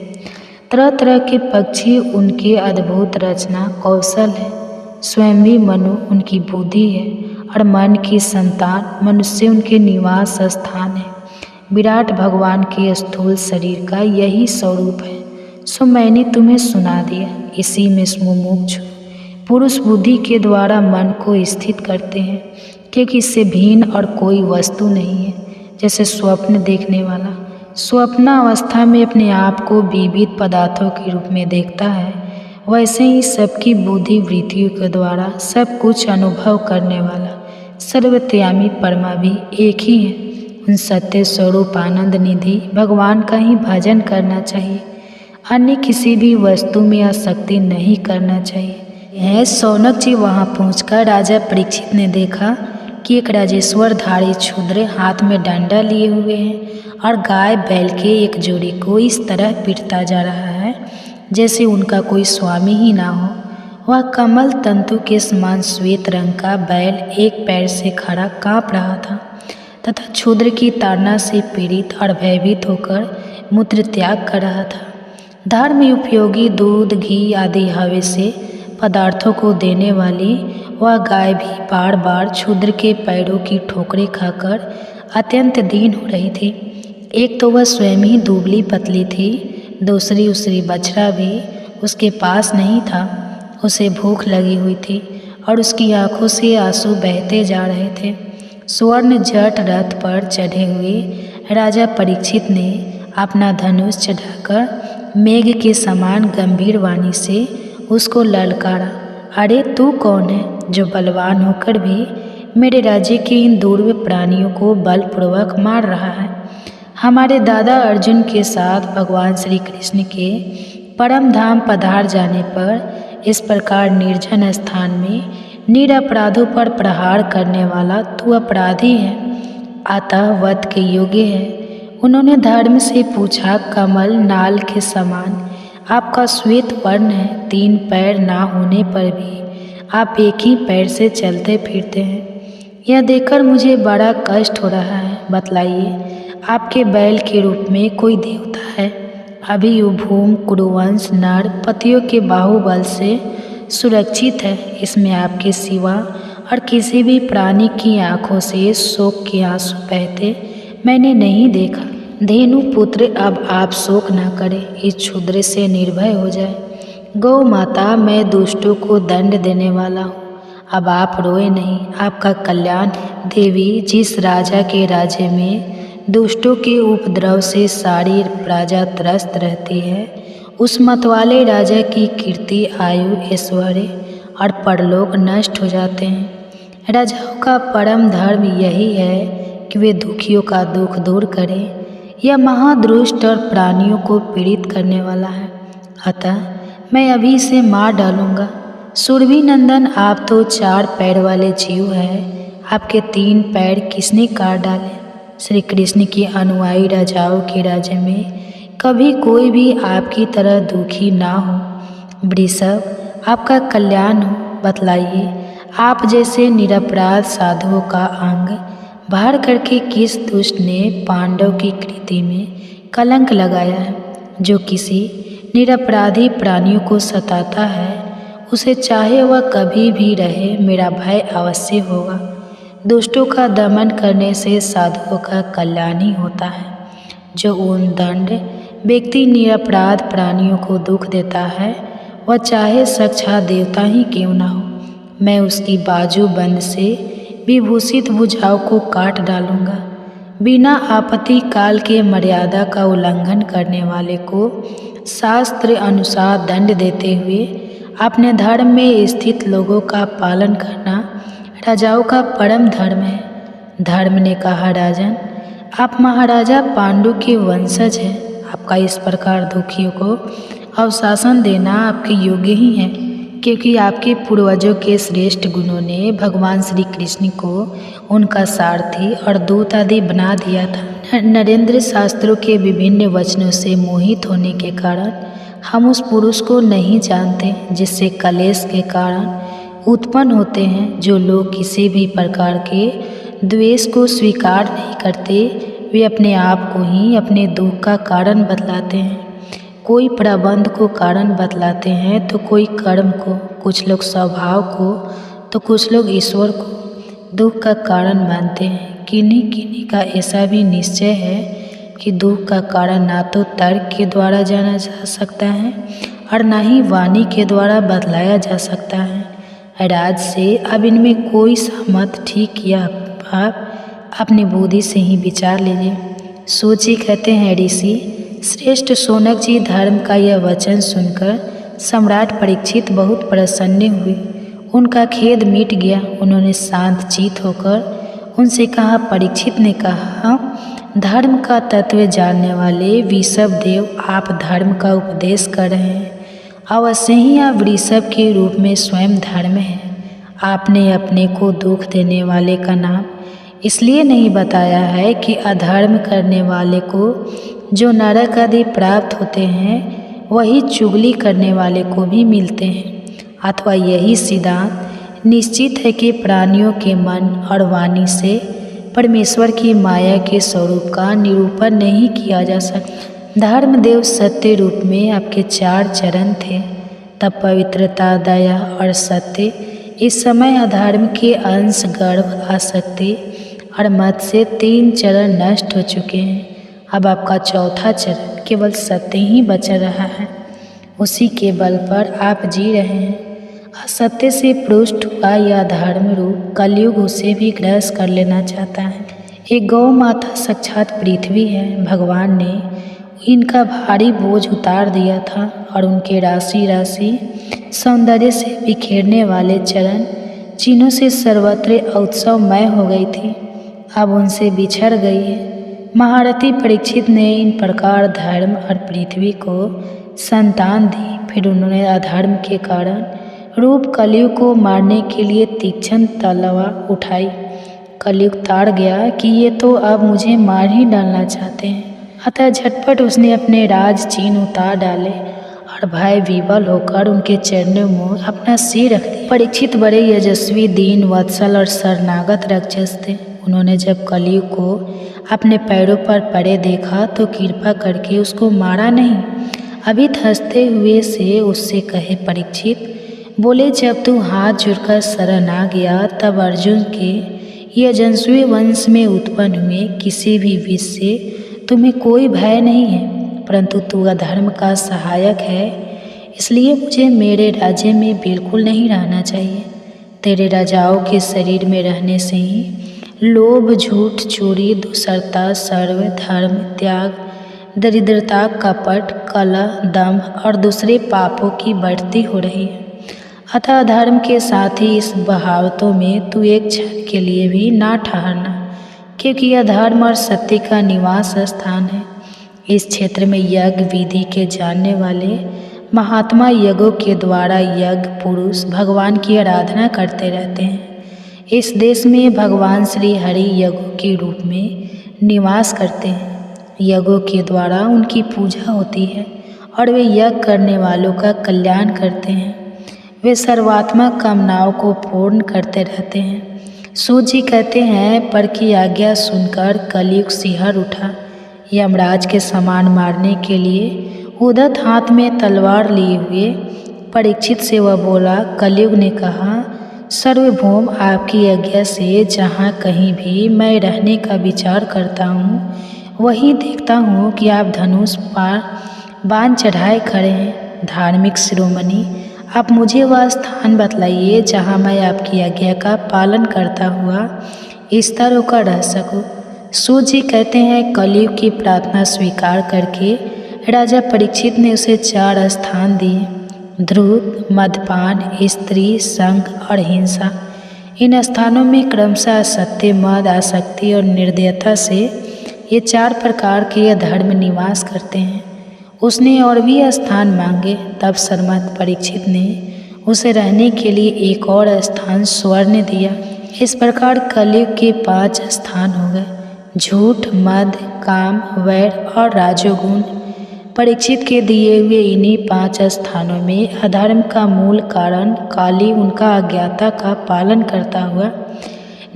तरह तरह के पक्षी उनके अद्भुत रचना कौशल है। स्वयं भी मनु उनकी बुद्धि है और मन की संतान मनुष्य उनके निवास स्थान है। विराट भगवान के स्थूल शरीर का यही स्वरूप है। सो मैंने तुम्हें सुना दिया। इसी में मुमुक्षु पुरुष बुद्धि के द्वारा मन को स्थित करते हैं, क्योंकि इससे भिन्न और कोई वस्तु नहीं है। जैसे स्वप्न देखने वाला स्वप्नावस्था में अपने आप को विविध पदार्थों के रूप में देखता है, वैसे ही सबकी बुद्धि वृत्तियों के द्वारा सब कुछ अनुभव करने वाला सर्वत्यामी परमा भी एक ही है। उन सत्य स्वरूप आनंद निधि भगवान का ही भजन करना चाहिए। अन्य किसी भी वस्तु में आसक्ति नहीं करना चाहिए। शौनक जी वहाँ पहुँचकर राजा परीक्षित ने देखा कि एक राजेश्वरधारी क्षुद्र हाथ में डंडा लिए हुए हैं और गाय बैल के एक जोड़ी को इस तरह पीटता जा रहा है जैसे उनका कोई स्वामी ही ना हो। वह कमल तंतु के समान श्वेत रंग का बैल एक पैर से खड़ा काँप रहा था तथा क्षुद्र की ताड़ना से पीड़ित और भयभीत होकर मूत्र त्याग कर रहा था। धर्म उपयोगी दूध, घी आदि हवे से पदार्थों को देने वाली वह गाय भी बार बार क्षुद्र के पैरों की ठोकरें खाकर अत्यंत दीन हो रही थी। एक तो वह स्वयं ही दुबली पतली थी, दूसरी उसरी बछड़ा भी उसके पास नहीं था। उसे भूख लगी हुई थी और उसकी आंखों से आंसू बहते जा रहे थे। स्वर्ण जट रथ पर चढ़े हुए राजा परीक्षित ने अपना धनुष चढ़ाकर मेघ के समान गंभीर वाणी से उसको ललकारा, अरे तू कौन है जो बलवान होकर भी मेरे राज्य के इन दूर्व प्राणियों को बलपूर्वक मार रहा है। हमारे दादा अर्जुन के साथ भगवान श्री कृष्ण के परम धाम पधार जाने पर इस प्रकार निर्जन स्थान में निरपराधों पर प्रहार करने वाला तू अपराधी है, अतः वध के योग्य है। उन्होंने धर्म से पूछा, कमल नाल के समान आपका श्वेत वर्ण है, 3 पैर ना होने पर भी आप एक ही पैर से चलते फिरते हैं। यह देखकर मुझे बड़ा कष्ट हो रहा है। बतलाइए, आपके बैल के रूप में कोई देवता है? अभी भूम कुरुवंश नर पतियों के बाहुबल से सुरक्षित है, इसमें आपके सिवा और किसी भी प्राणी की आंखों से शोक के आंसू बहते मैंने नहीं देखा। धेनु पुत्र, अब आप शोक न करें, इस क्षुद्र से निर्भय हो जाए। गौ माता, मैं दुष्टों को दंड देने वाला हूँ, अब आप रोए नहीं, आपका कल्याण। देवी, जिस राजा के राज्य में दुष्टों के उपद्रव से सारी प्रजा त्रस्त रहती है, उस मतवाले राजा की कीर्ति, आयु, ऐश्वर्य और परलोक नष्ट हो जाते हैं। राजाओं का परम धर्म यही है कि वे दुखियों का दुख दूर करें। यह महादुष्ट और प्राणियों को पीड़ित करने वाला है, अतः मैं अभी इसे मार डालूंगा। सुरभि नंदन, आप तो 4 पैर वाले जीव हैं, आपके 3 पैर किसने काट डाले? श्री कृष्ण के अनुयायी राजाओं के राज्य में कभी कोई भी आपकी तरह दुखी ना हो। वृषभ, आपका कल्याण हो। बतलाइए, आप जैसे निरपराध साधुओं का अंग बाहर करके किस दुष्ट ने पांडव की कृति में कलंक लगाया है? जो किसी निरपराधी प्राणियों को सताता है, उसे चाहे वह कभी भी रहे, मेरा भय अवश्य होगा। दुष्टों का दमन करने से साधुओं का कल्याण ही होता है। जो उन दंड व्यक्ति निरपराध प्राणियों को दुख देता है, वह चाहे साक्षात देवता ही क्यों न हो, मैं उसकी बाजू बंद से विभूषित भुजाओं को काट डालूंगा। बिना आपत्ति काल के मर्यादा का उल्लंघन करने वाले को शास्त्र अनुसार दंड देते हुए अपने धर्म में स्थित लोगों का पालन करना राजाओं का परम धर्म है। धर्म ने कहा, राजन, आप महाराजा पांडु के वंशज हैं, आपका इस प्रकार दुखियों को अवशासन देना आपके योग्य ही है, क्योंकि आपके पूर्वजों के श्रेष्ठ गुणों ने भगवान श्री कृष्ण को उनका सारथी और दूत आदि बना दिया था। नरेंद्र शास्त्रों के विभिन्न वचनों से मोहित होने के कारण हम उस पुरुष को नहीं जानते जिससे कलेश के कारण उत्पन्न होते हैं। जो लोग किसी भी प्रकार के द्वेष को स्वीकार नहीं करते, वे अपने आप को ही अपने दुख का कारण बतलाते हैं। कोई प्रबंध को कारण बतलाते हैं तो कोई कर्म को, कुछ लोग स्वभाव को तो कुछ लोग ईश्वर को दुख का कारण मानते हैं। किन्हीं किन्हीं का ऐसा भी निश्चय है कि दुख का कारण ना तो तर्क के द्वारा जाना जा सकता है और ना ही वाणी के द्वारा बतलाया जा सकता है। राज से अब इनमें कोई सहमत ठीक या आप अपनी बुद्धि से ही विचार लीजिए। सोचिए, कहते हैं ऋषि श्रेष्ठ शौनक जी, धर्म का यह वचन सुनकर सम्राट परीक्षित बहुत प्रसन्न हुए। उनका खेद मिट गया। उन्होंने शांत चित होकर उनसे कहा, परीक्षित ने कहा, धर्म का तत्व जानने वाले वृषभ देव, आप धर्म का उपदेश कर रहे हैं। अवश्य ही आप वृषभ के रूप में स्वयं धर्म हैं। आपने अपने को दुख देने वाले का नाम इसलिए नहीं बताया है कि अधर्म करने वाले को जो नरक आदि प्राप्त होते हैं, वही चुगली करने वाले को भी मिलते हैं, अथवा यही सिद्धांत निश्चित है कि प्राणियों के मन और वाणी से परमेश्वर की माया के स्वरूप का निरूपण नहीं किया जा सकता। धर्मदेव सत्य रूप में आपके 4 चरण थे, तब पवित्रता, दया और सत्य इस समय अधर्म के अंश, गर्भ, आसक्ति और मत से 3 चरण नष्ट हो चुके हैं। अब आपका 4था चरण केवल सत्य ही बचा रहा है। उसी के बल पर आप जी रहे हैं। असत्य से पुष्ट हुआ यह धर्म रूप कलयुग उसे भी ग्रस्त कर लेना चाहता है। एक गौ माता साक्षात पृथ्वी है। भगवान ने इनका भारी बोझ उतार दिया था और उनके राशि राशि सौंदर्य से बिखेरने वाले चरण चिन्हों से सर्वत्र उत्सवमय हो गई थी, अब उनसे बिछड़ गई है। महारथी परीक्षित ने इन प्रकार धर्म और पृथ्वी को संतान दी। फिर उन्होंने अधर्म के कारण रूप कलयुग को मारने के लिए तीक्ष्ण तलवार उठाई। कलयुग ताड़ गया कि ये तो अब मुझे मार ही डालना चाहते हैं। अतः झटपट उसने अपने राज चिन्ह उतार डाले और भय विवल होकर उनके चरणों में अपना सिर रख दिया। परीक्षित बड़े यशस्वी, दीन वत्सल और शरणागत राक्षस थे। उन्होंने जब कलयुग को अपने पैरों पर पड़े देखा तो कृपा करके उसको मारा नहीं, अभी हंसते हुए से उससे कहे, परीक्षित बोले, जब तू हाथ जुड़कर शरण आ गया तब अर्जुन के यशस्वी वंश में उत्पन्न हुए किसी भी विष से तुम्हें कोई भय नहीं है, परंतु तू अधर्म का सहायक है, इसलिए मुझे मेरे राज्य में बिल्कुल नहीं रहना चाहिए। तेरे राजाओं के शरीर में रहने से ही लोभ, झूठ, चोरी, दुष्टता, सर्व धर्म त्याग, दरिद्रता, कपट, कलह, दंभ और दूसरे पापों की बढ़ती हो रही है। अतः धर्म के साथ ही इस बहावतों में तू एक क्षण के लिए भी ना ठहरना, क्योंकि यह धर्म और सत्य का निवास स्थान है। इस क्षेत्र में यज्ञ विधि के जानने वाले महात्मा यज्ञों के द्वारा यज्ञ पुरुष भगवान की आराधना करते रहते हैं। इस देश में भगवान श्री हरि यज्ञों के रूप में निवास करते हैं। यज्ञों के द्वारा उनकी पूजा होती है और वे यज्ञ करने वालों का कल्याण करते हैं। वे सर्वात्मक कामनाओं को पूर्ण करते रहते हैं। सूत जी कहते हैं, पर की आज्ञा सुनकर कलयुग सिहर उठा। यमराज के समान मारने के लिए उद्धत हाथ में तलवार लिए हुए परीक्षित से वह बोला। कलयुग ने कहा, सर्वभौम आपकी आज्ञा से जहाँ कहीं भी मैं रहने का विचार करता हूँ, वहीं देखता हूँ कि आप धनुष पार बाण चढ़ाए खड़े हैं। धार्मिक शिरोमणि, आप मुझे वह स्थान बतलाइए जहाँ मैं आपकी आज्ञा का पालन करता हुआ इस तरह होकर रह सकूँ। सूत जी कहते हैं, कलयुग की प्रार्थना स्वीकार करके राजा परीक्षित ने उसे 4 स्थान दिए: ध्रुत, मदपान, स्त्री संग और हिंसा। इन स्थानों में क्रमशः सत्य, मद, आसक्ति और निर्दयता से ये 4 प्रकार के धर्म निवास करते हैं। उसने और भी स्थान मांगे, तब श्रीमद् परीक्षित ने उसे रहने के लिए एक और स्थान स्वर्ण दिया। इस प्रकार कलयुग के 5 स्थान हो गए: झूठ, मद, काम, वैर और राजोगुण। परीक्षित के दिए हुए इन्हीं 5 स्थानों में अधर्म का मूल कारण काली उनका अज्ञाता का पालन करता हुआ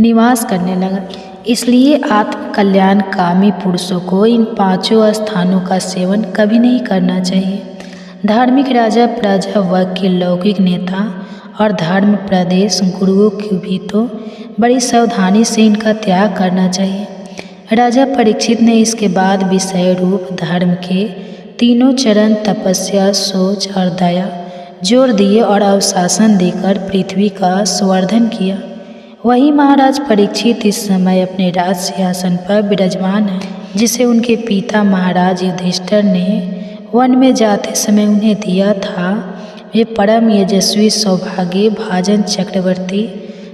निवास करने लगा। इसलिए आत्म कल्याण कामी पुरुषों को इन 5 स्थानों का सेवन कभी नहीं करना चाहिए। धार्मिक राजा, प्रजा वर्ग के लौकिक नेता और धर्म प्रदेश गुरुओं की भी तो बड़ी सावधानी से इनका त्याग करना चाहिए। राजा परीक्षित ने इसके बाद विषय रूप धर्म के 3 चरण तपस्या, सोच और दया जोर दिए और अवशासन देकर पृथ्वी का संवर्धन किया। वही महाराज परीक्षित इस समय अपने राज सिंहासन पर विराजमान है, जिसे उनके पिता महाराज युधिष्ठिर ने वन में जाते समय उन्हें दिया था। वे परम यशस्वी, सौभाग्य भाजन चक्रवर्ती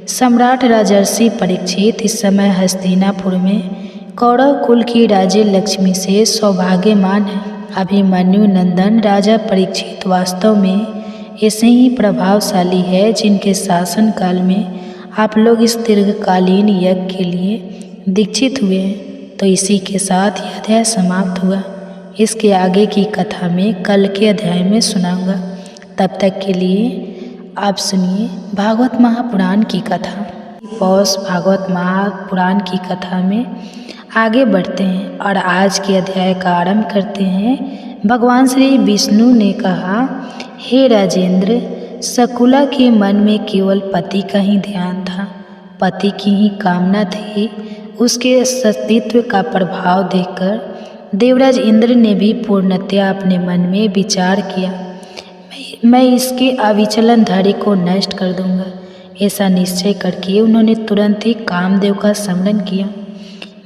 सम्राट राजर्षि परीक्षित इस समय हस्तिनापुर में कौरव कुल की राज्य लक्ष्मी से सौभाग्यमान है। अभिमन्यु नंदन राजा परीक्षित वास्तव में ऐसे ही प्रभावशाली है, जिनके शासन काल में आप लोग इस दीर्घकालीन यज्ञ के लिए दीक्षित हुए हैं। तो इसी के साथ यह अध्याय समाप्त हुआ। इसके आगे की कथा में कल के अध्याय में सुनाऊंगा। तब तक के लिए आप सुनिए भागवत महापुराण की कथा। पौष भागवत महापुराण की कथा में आगे बढ़ते हैं और आज के अध्याय का आरंभ करते हैं। भगवान श्री विष्णु ने कहा, हे राजेंद्र, शकुला के मन में केवल पति का ही ध्यान था, पति की ही कामना थी। उसके अस्तित्व का प्रभाव देखकर देवराज इंद्र ने भी पूर्णतया अपने मन में विचार किया, मैं मैं इसके अविचलन धैर्य को नष्ट कर दूंगा। ऐसा निश्चय करके उन्होंने तुरंत ही कामदेव का स्मरण किया।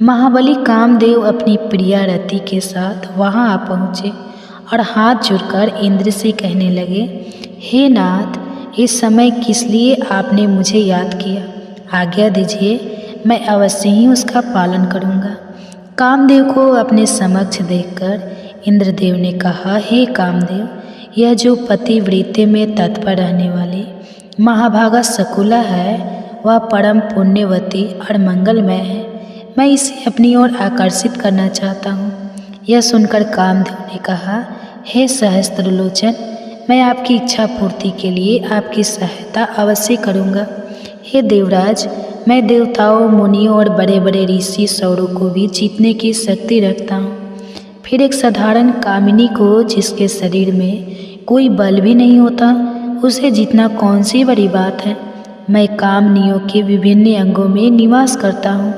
महाबली कामदेव अपनी प्रिया रति के साथ वहां आ पहुँचे और हाथ जोड़कर इंद्र से कहने लगे, हे नाथ, इस समय किस लिए आपने मुझे याद किया? आज्ञा दीजिए, मैं अवश्य ही उसका पालन करूंगा। कामदेव को अपने समक्ष देखकर इंद्रदेव ने कहा, हे कामदेव, यह जो पतिव्रते में तत्पर रहने वाली महाभागा शकुला है वह परम पुण्यवती और मंगलमय है। मैं इसे अपनी ओर आकर्षित करना चाहता हूँ। यह सुनकर कामदेव ने कहा, हे सहस्त्रलोचन, मैं आपकी इच्छा पूर्ति के लिए आपकी सहायता अवश्य करूँगा। हे देवराज, मैं देवताओं, मुनियों और बड़े बड़े ऋषि सौरों को भी जीतने की शक्ति रखता हूँ। फिर एक साधारण कामिनी को, जिसके शरीर में कोई बल भी नहीं होता, उसे जीतना कौन सी बड़ी बात है। मैं कामनियों के विभिन्न अंगों में निवास करता हूँ।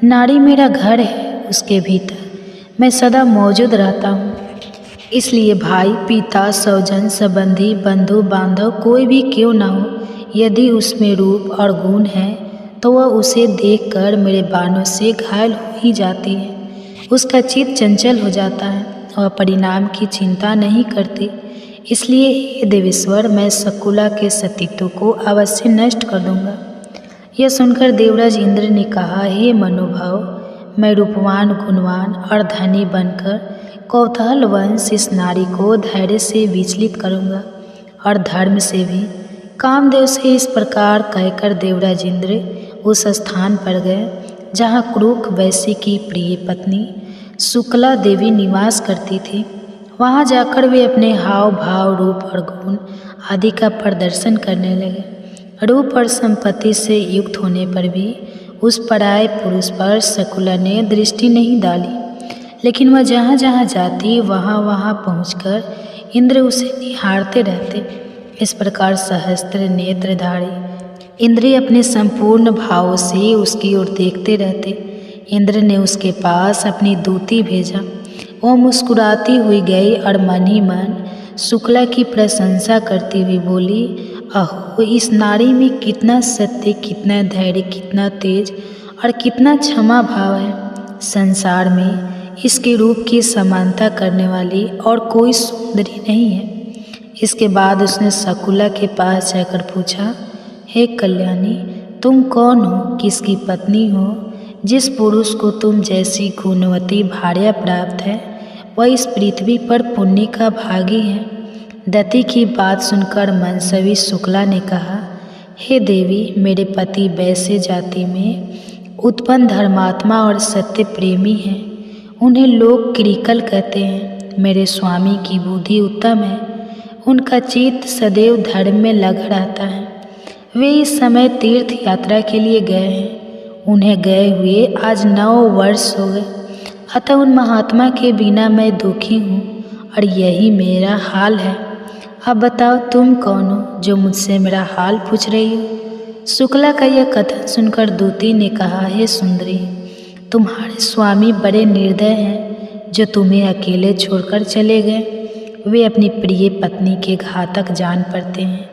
नारी मेरा घर है, उसके भीतर मैं सदा मौजूद रहता हूँ। इसलिए भाई, पिता, स्वजन, संबंधी, बंधु बांधव कोई भी क्यों न हो, यदि उसमें रूप और गुण है तो वह उसे देखकर मेरे बाणों से घायल हो ही जाती है। उसका चित्त चंचल हो जाता है, वह परिणाम की चिंता नहीं करती। इसलिए हे देवेश्वर, मैं शकुला के सतीत्व को अवश्य नष्ट कर दूंगा। यह सुनकर देवराज इंद्र ने कहा, हे मनोभाव, मैं रूपवान, गुणवान और धनी बनकर कौतूहल वंश इस नारी को धैर्य से विचलित करूंगा और धर्म से भी। कामदेव से इस प्रकार कहकर देवराज इंद्र उस स्थान पर गए जहाँ क्रूक वैश्य की प्रिय पत्नी शुक्ला देवी निवास करती थी। वहाँ जाकर वे अपने हाव भाव, रूप और गुण आदि का प्रदर्शन करने लगे। रूप और संपत्ति से युक्त होने पर भी उस पराये पुरुष पर शकुला ने दृष्टि नहीं डाली, लेकिन वह जहाँ जहाँ जाती वहाँ वहाँ पहुँचकर इंद्र उसे निहारते रहते। इस प्रकार सहस्त्र नेत्रधारी इंद्र अपने संपूर्ण भावों से उसकी ओर देखते रहते। इंद्र ने उसके पास अपनी दूती भेजा। वह मुस्कुराती हुई गई और मन ही मन शुक्ला की प्रशंसा करती हुई बोली, अहो, इस नारी में कितना सत्य, कितना धैर्य, कितना तेज और कितना क्षमा भाव है। संसार में इसके रूप की समानता करने वाली और कोई सुंदरी नहीं है। इसके बाद उसने शकुला के पास जाकर पूछा, हे कल्याणी, तुम कौन हो, किसकी पत्नी हो? जिस पुरुष को तुम जैसी गुणवती भार्या प्राप्त है वह इस पृथ्वी पर पुण्य का भागी है। दति की बात सुनकर मनसवी शुक्ला ने कहा, हे देवी, मेरे पति वैश्य जाति में उत्पन्न धर्मात्मा और सत्य प्रेमी हैं। उन्हें लोग किरिकल कहते हैं। मेरे स्वामी की बुद्धि उत्तम है, उनका चित्त सदैव धर्म में लगा रहता है। वे इस समय तीर्थ यात्रा के लिए गए हैं। उन्हें गए हुए आज 9 वर्ष हो गए। अतः उन महात्मा के बिना मैं दुखी हूँ और यही मेरा हाल है। अब बताओ, तुम कौन हो जो मुझसे मेरा हाल पूछ रही हो? शुक्ला का यह कथन सुनकर दूती ने कहा, हे सुंदरी, तुम्हारे स्वामी बड़े निर्दय हैं जो तुम्हें अकेले छोड़कर चले गए। वे अपनी प्रिय पत्नी के घातक जान पड़ते हैं।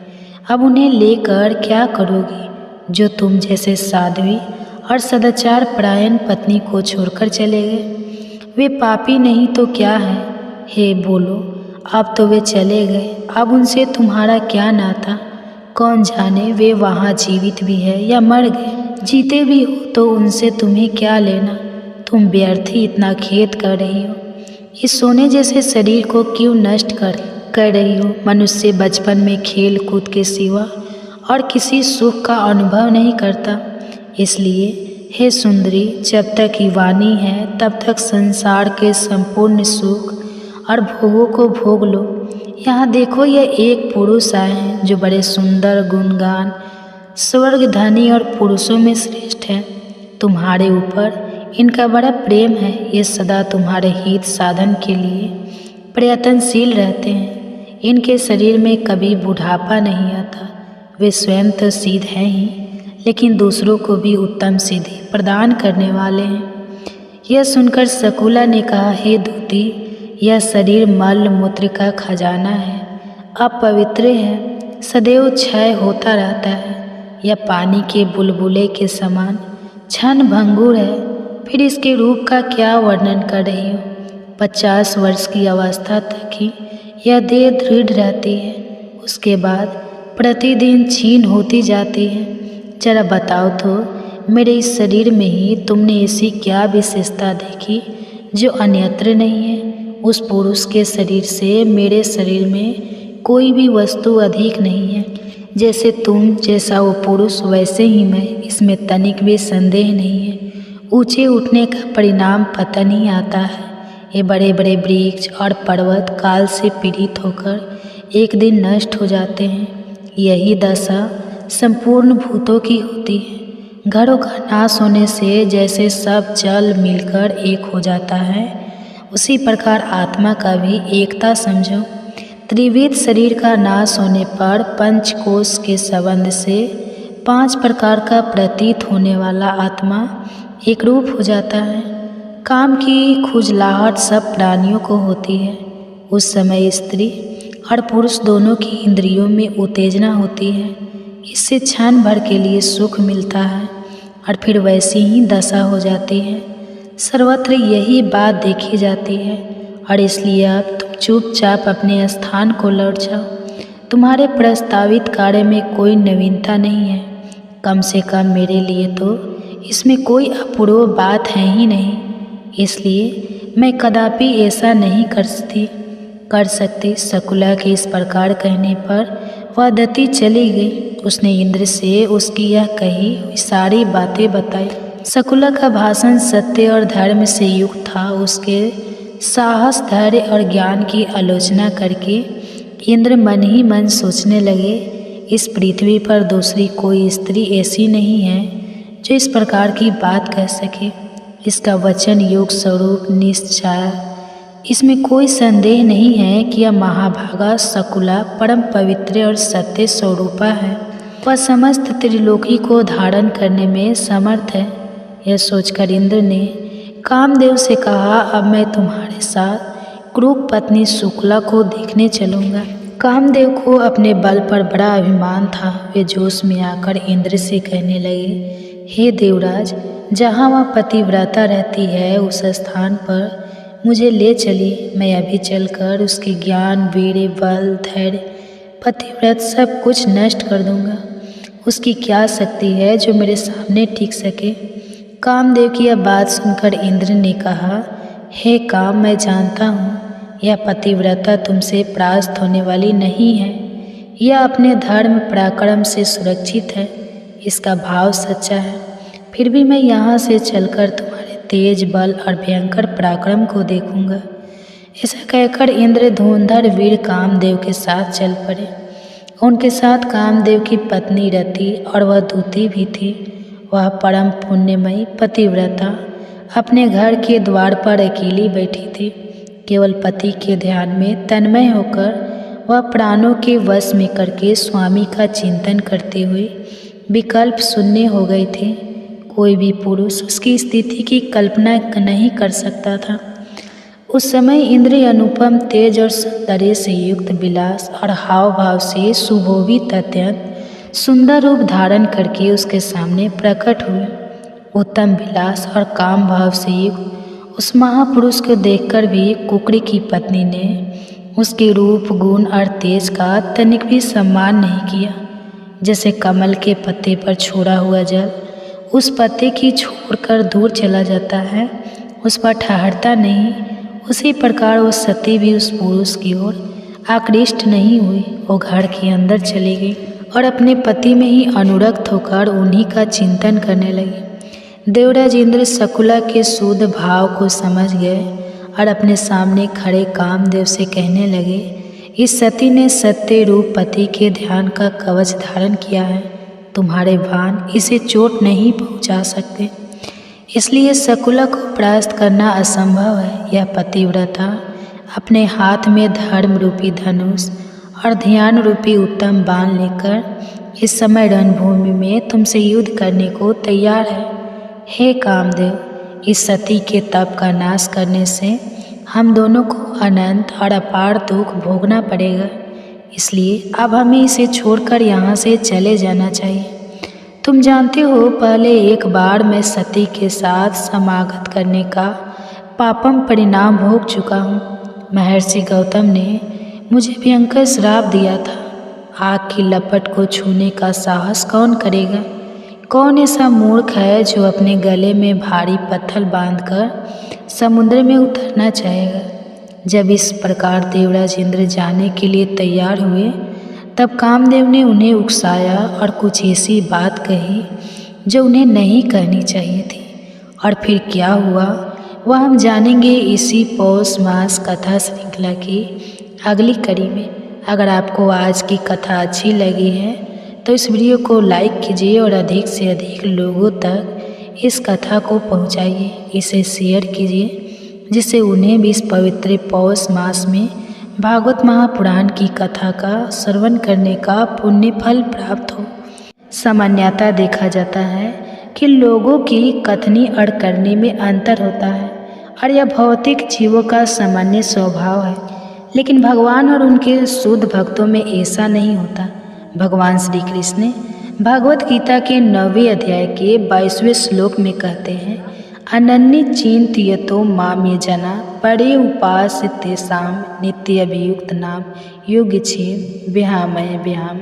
अब उन्हें लेकर क्या करोगी जो तुम जैसे साध्वी और सदाचार परायण पत्नी को छोड़कर चले गए? वे पापी नहीं तो क्या है? हे बोलो, अब तो वे चले गए, अब उनसे तुम्हारा क्या नाता? कौन जाने वे वहाँ जीवित भी है या मर गए। जीते भी हो तो उनसे तुम्हें क्या लेना? तुम व्यर्थ ही इतना खेद कर रही हो। इस सोने जैसे शरीर को क्यों नष्ट कर रही हो? मनुष्य बचपन में खेल कूद के सिवा और किसी सुख का अनुभव नहीं करता। इसलिए हे सुंदरी, जब तक युवानी है तब तक संसार के संपूर्ण सुख और भोगों को भोग लो। यहाँ देखो, यह एक पुरुष आए हैं जो बड़े सुंदर, गुणगान, स्वर्ग धनी और पुरुषों में श्रेष्ठ है। तुम्हारे ऊपर इनका बड़ा प्रेम है। ये सदा तुम्हारे हित साधन के लिए प्रयत्नशील रहते हैं। इनके शरीर में कभी बुढ़ापा नहीं आता। वे स्वयं तो सिद्ध हैं ही, लेकिन दूसरों को भी उत्तम सिद्धि प्रदान करने वाले हैं। यह सुनकर शकुला ने कहा, हे दूती, यह शरीर मल मूत्र का खजाना है। अपवित्र है, सदैव क्षय होता रहता है। यह पानी के बुलबुले के समान क्षण भंगुर है। फिर इसके रूप का क्या वर्णन कर रही हो। 50 वर्ष की अवस्था तक ही यह देह दृढ़ रहती है, उसके बाद प्रतिदिन क्षीण होती जाती है। जरा बताओ तो, मेरे इस शरीर में ही तुमने ऐसी क्या विशेषता देखी जो अन्यत्र नहीं है। उस पुरुष के शरीर से मेरे शरीर में कोई भी वस्तु अधिक नहीं है। जैसे तुम, जैसा वो पुरुष, वैसे ही मैं, इसमें तनिक भी संदेह नहीं है। ऊंचे उठने का परिणाम पतन ही आता है। ये बड़े बड़े वृक्ष और पर्वत काल से पीड़ित होकर एक दिन नष्ट हो जाते हैं। यही दशा संपूर्ण भूतों की होती है। घरों का नाश होने से जैसे सब जल मिलकर एक हो जाता है, उसी प्रकार आत्मा का भी एकता समझो। त्रिविध शरीर का नाश होने पर पंचकोश के संबंध से 5 प्रकार का प्रतीत होने वाला आत्मा एक रूप हो जाता है। काम की खुजलाहट सब प्राणियों को होती है। उस समय स्त्री और पुरुष दोनों की इंद्रियों में उत्तेजना होती है। इससे क्षण भर के लिए सुख मिलता है और फिर वैसी ही दशा हो जाती है। सर्वत्र यही बात देखी जाती है और इसलिए अब तुम चुपचाप अपने स्थान को लौट जाओ। तुम्हारे प्रस्तावित कार्य में कोई नवीनता नहीं है। कम से कम मेरे लिए तो इसमें कोई अपूर्व बात है ही नहीं। इसलिए मैं कदापि ऐसा नहीं कर सकती। शकुला के इस प्रकार कहने पर वह दती चली गई। उसने इंद्र से उसकी यह कही हुई सारी बातें बताई। शकुला का भाषण सत्य और धर्म से युक्त था। उसके साहस, धैर्य और ज्ञान की आलोचना करके इंद्र मन ही मन सोचने लगे, इस पृथ्वी पर दूसरी कोई स्त्री ऐसी नहीं है जो इस प्रकार की बात कह सके। इसका वचन योग स्वरूप निश्चय, इसमें कोई संदेह नहीं है कि यह महाभागा शकुला परम पवित्र और सत्य स्वरूपा है। वह समस्त त्रिलोकी को धारण करने में समर्थ है। यह सोचकर इंद्र ने कामदेव से कहा, अब मैं तुम्हारे साथ क्रूर पत्नी शुक्ला को देखने चलूँगा। कामदेव को अपने बल पर बड़ा अभिमान था। वे जोश में आकर इंद्र से कहने लगे, हे देवराज, जहाँ वह पतिव्रता रहती है उस स्थान पर मुझे ले चलिए। मैं अभी चलकर उसके ज्ञान, वीर्य, बल, धैर्य, पतिव्रत सब कुछ नष्ट कर दूंगा। उसकी क्या शक्ति है जो मेरे सामने टिक सके। कामदेव की यह बात सुनकर इंद्र ने कहा, हे काम, मैं जानता हूँ यह पतिव्रता तुमसे परास्त होने वाली नहीं है। यह अपने धर्म पराक्रम से सुरक्षित है। इसका भाव सच्चा है। फिर भी मैं यहाँ से चलकर तुम्हारे तेज, बल और भयंकर पराक्रम को देखूंगा। ऐसा कहकर इंद्र धुंधर वीर कामदेव के साथ चल पड़े। उनके साथ कामदेव की पत्नी रति और वह दूती भी थी। वह परम पुण्यमयी पतिव्रता अपने घर के द्वार पर अकेली बैठी थी। केवल पति के ध्यान में तन्मय होकर वह प्राणों के वश में करके स्वामी का चिंतन करते हुए विकल्प शून्य हो गए थे। कोई भी पुरुष उसकी स्थिति की कल्पना नहीं कर सकता था। उस समय इंद्र अनुपम तेज और सौंदर्य से युक्त विलास और हाव भाव से सुशोभित अत्यंत सुंदर रूप धारण करके उसके सामने प्रकट हुए। उत्तम विलास और काम भाव से युक्त उस महापुरुष को देखकर भी कुकड़ी की पत्नी ने उसके रूप, गुण और तेज का तनिक भी सम्मान नहीं किया। जैसे कमल के पत्ते पर छोड़ा हुआ जल उस पत्ते की छोड़कर दूर चला जाता है, उस पर ठहरता नहीं, उसी प्रकार वो सती भी उस पुरुष की ओर आकृष्ट नहीं हुई। वो घर के अंदर चली गई और अपने पति में ही अनुरक्त होकर उन्हीं का चिंतन करने लगी। देवराज इंद्र शकुला के शुद्ध भाव को समझ गए और अपने सामने खड़े कामदेव से कहने लगे, इस सती ने सत्य रूप पति के ध्यान का कवच धारण किया है। तुम्हारे बाण इसे चोट नहीं पहुंचा सकते, इसलिए शकुला को परास्त करना असंभव है। यह पतिव्रता अपने हाथ में धर्म रूपी धनुष और ध्यान रूपी उत्तम बाण लेकर इस समय रणभूमि में तुमसे युद्ध करने को तैयार है। हे कामदेव, इस सती के तप का नाश करने से हम दोनों को अनंत और अपार दुख भोगना पड़ेगा। इसलिए अब हमें इसे छोड़कर यहाँ से चले जाना चाहिए। तुम जानते हो, पहले एक बार मैं सती के साथ समागत करने का पापम परिणाम भोग चुका हूँ। महर्षि गौतम ने मुझे भयंकर श्राप दिया था। आग की लपट को छूने का साहस कौन करेगा? कौन ऐसा मूर्ख है जो अपने गले में भारी पत्थर बांधकर समुद्र में उतरना चाहेगा? जब इस प्रकार देवराज इंद्र जाने के लिए तैयार हुए, तब कामदेव ने उन्हें उकसाया और कुछ ऐसी बात कही जो उन्हें नहीं कहनी चाहिए थी। और फिर क्या हुआ वह हम जानेंगे इसी पौष मास कथा श्रृंखला की अगली कड़ी में। अगर आपको आज की कथा अच्छी लगी है तो इस वीडियो को लाइक कीजिए और अधिक से अधिक लोगों तक इस कथा को पहुंचाइए, इसे शेयर कीजिए, जिससे उन्हें भी इस पवित्र पौष मास में भागवत महापुराण की कथा का श्रवण करने का पुण्य फल प्राप्त हो। सामान्यतः देखा जाता है कि लोगों की कथनी अड़ करने में अंतर होता है और यह भौतिक जीवों का सामान्य स्वभाव है, लेकिन भगवान और उनके शुद्ध भक्तों में ऐसा नहीं होता। भगवान श्री कृष्ण भगवत गीता के 9वें अध्याय के 22वें श्लोक में कहते हैं, अनन्य चिंतयतो माम ये जना परे उपास तेषाम नित्य अभियुक्त नाम योग्य छेद व्यामय व्याम।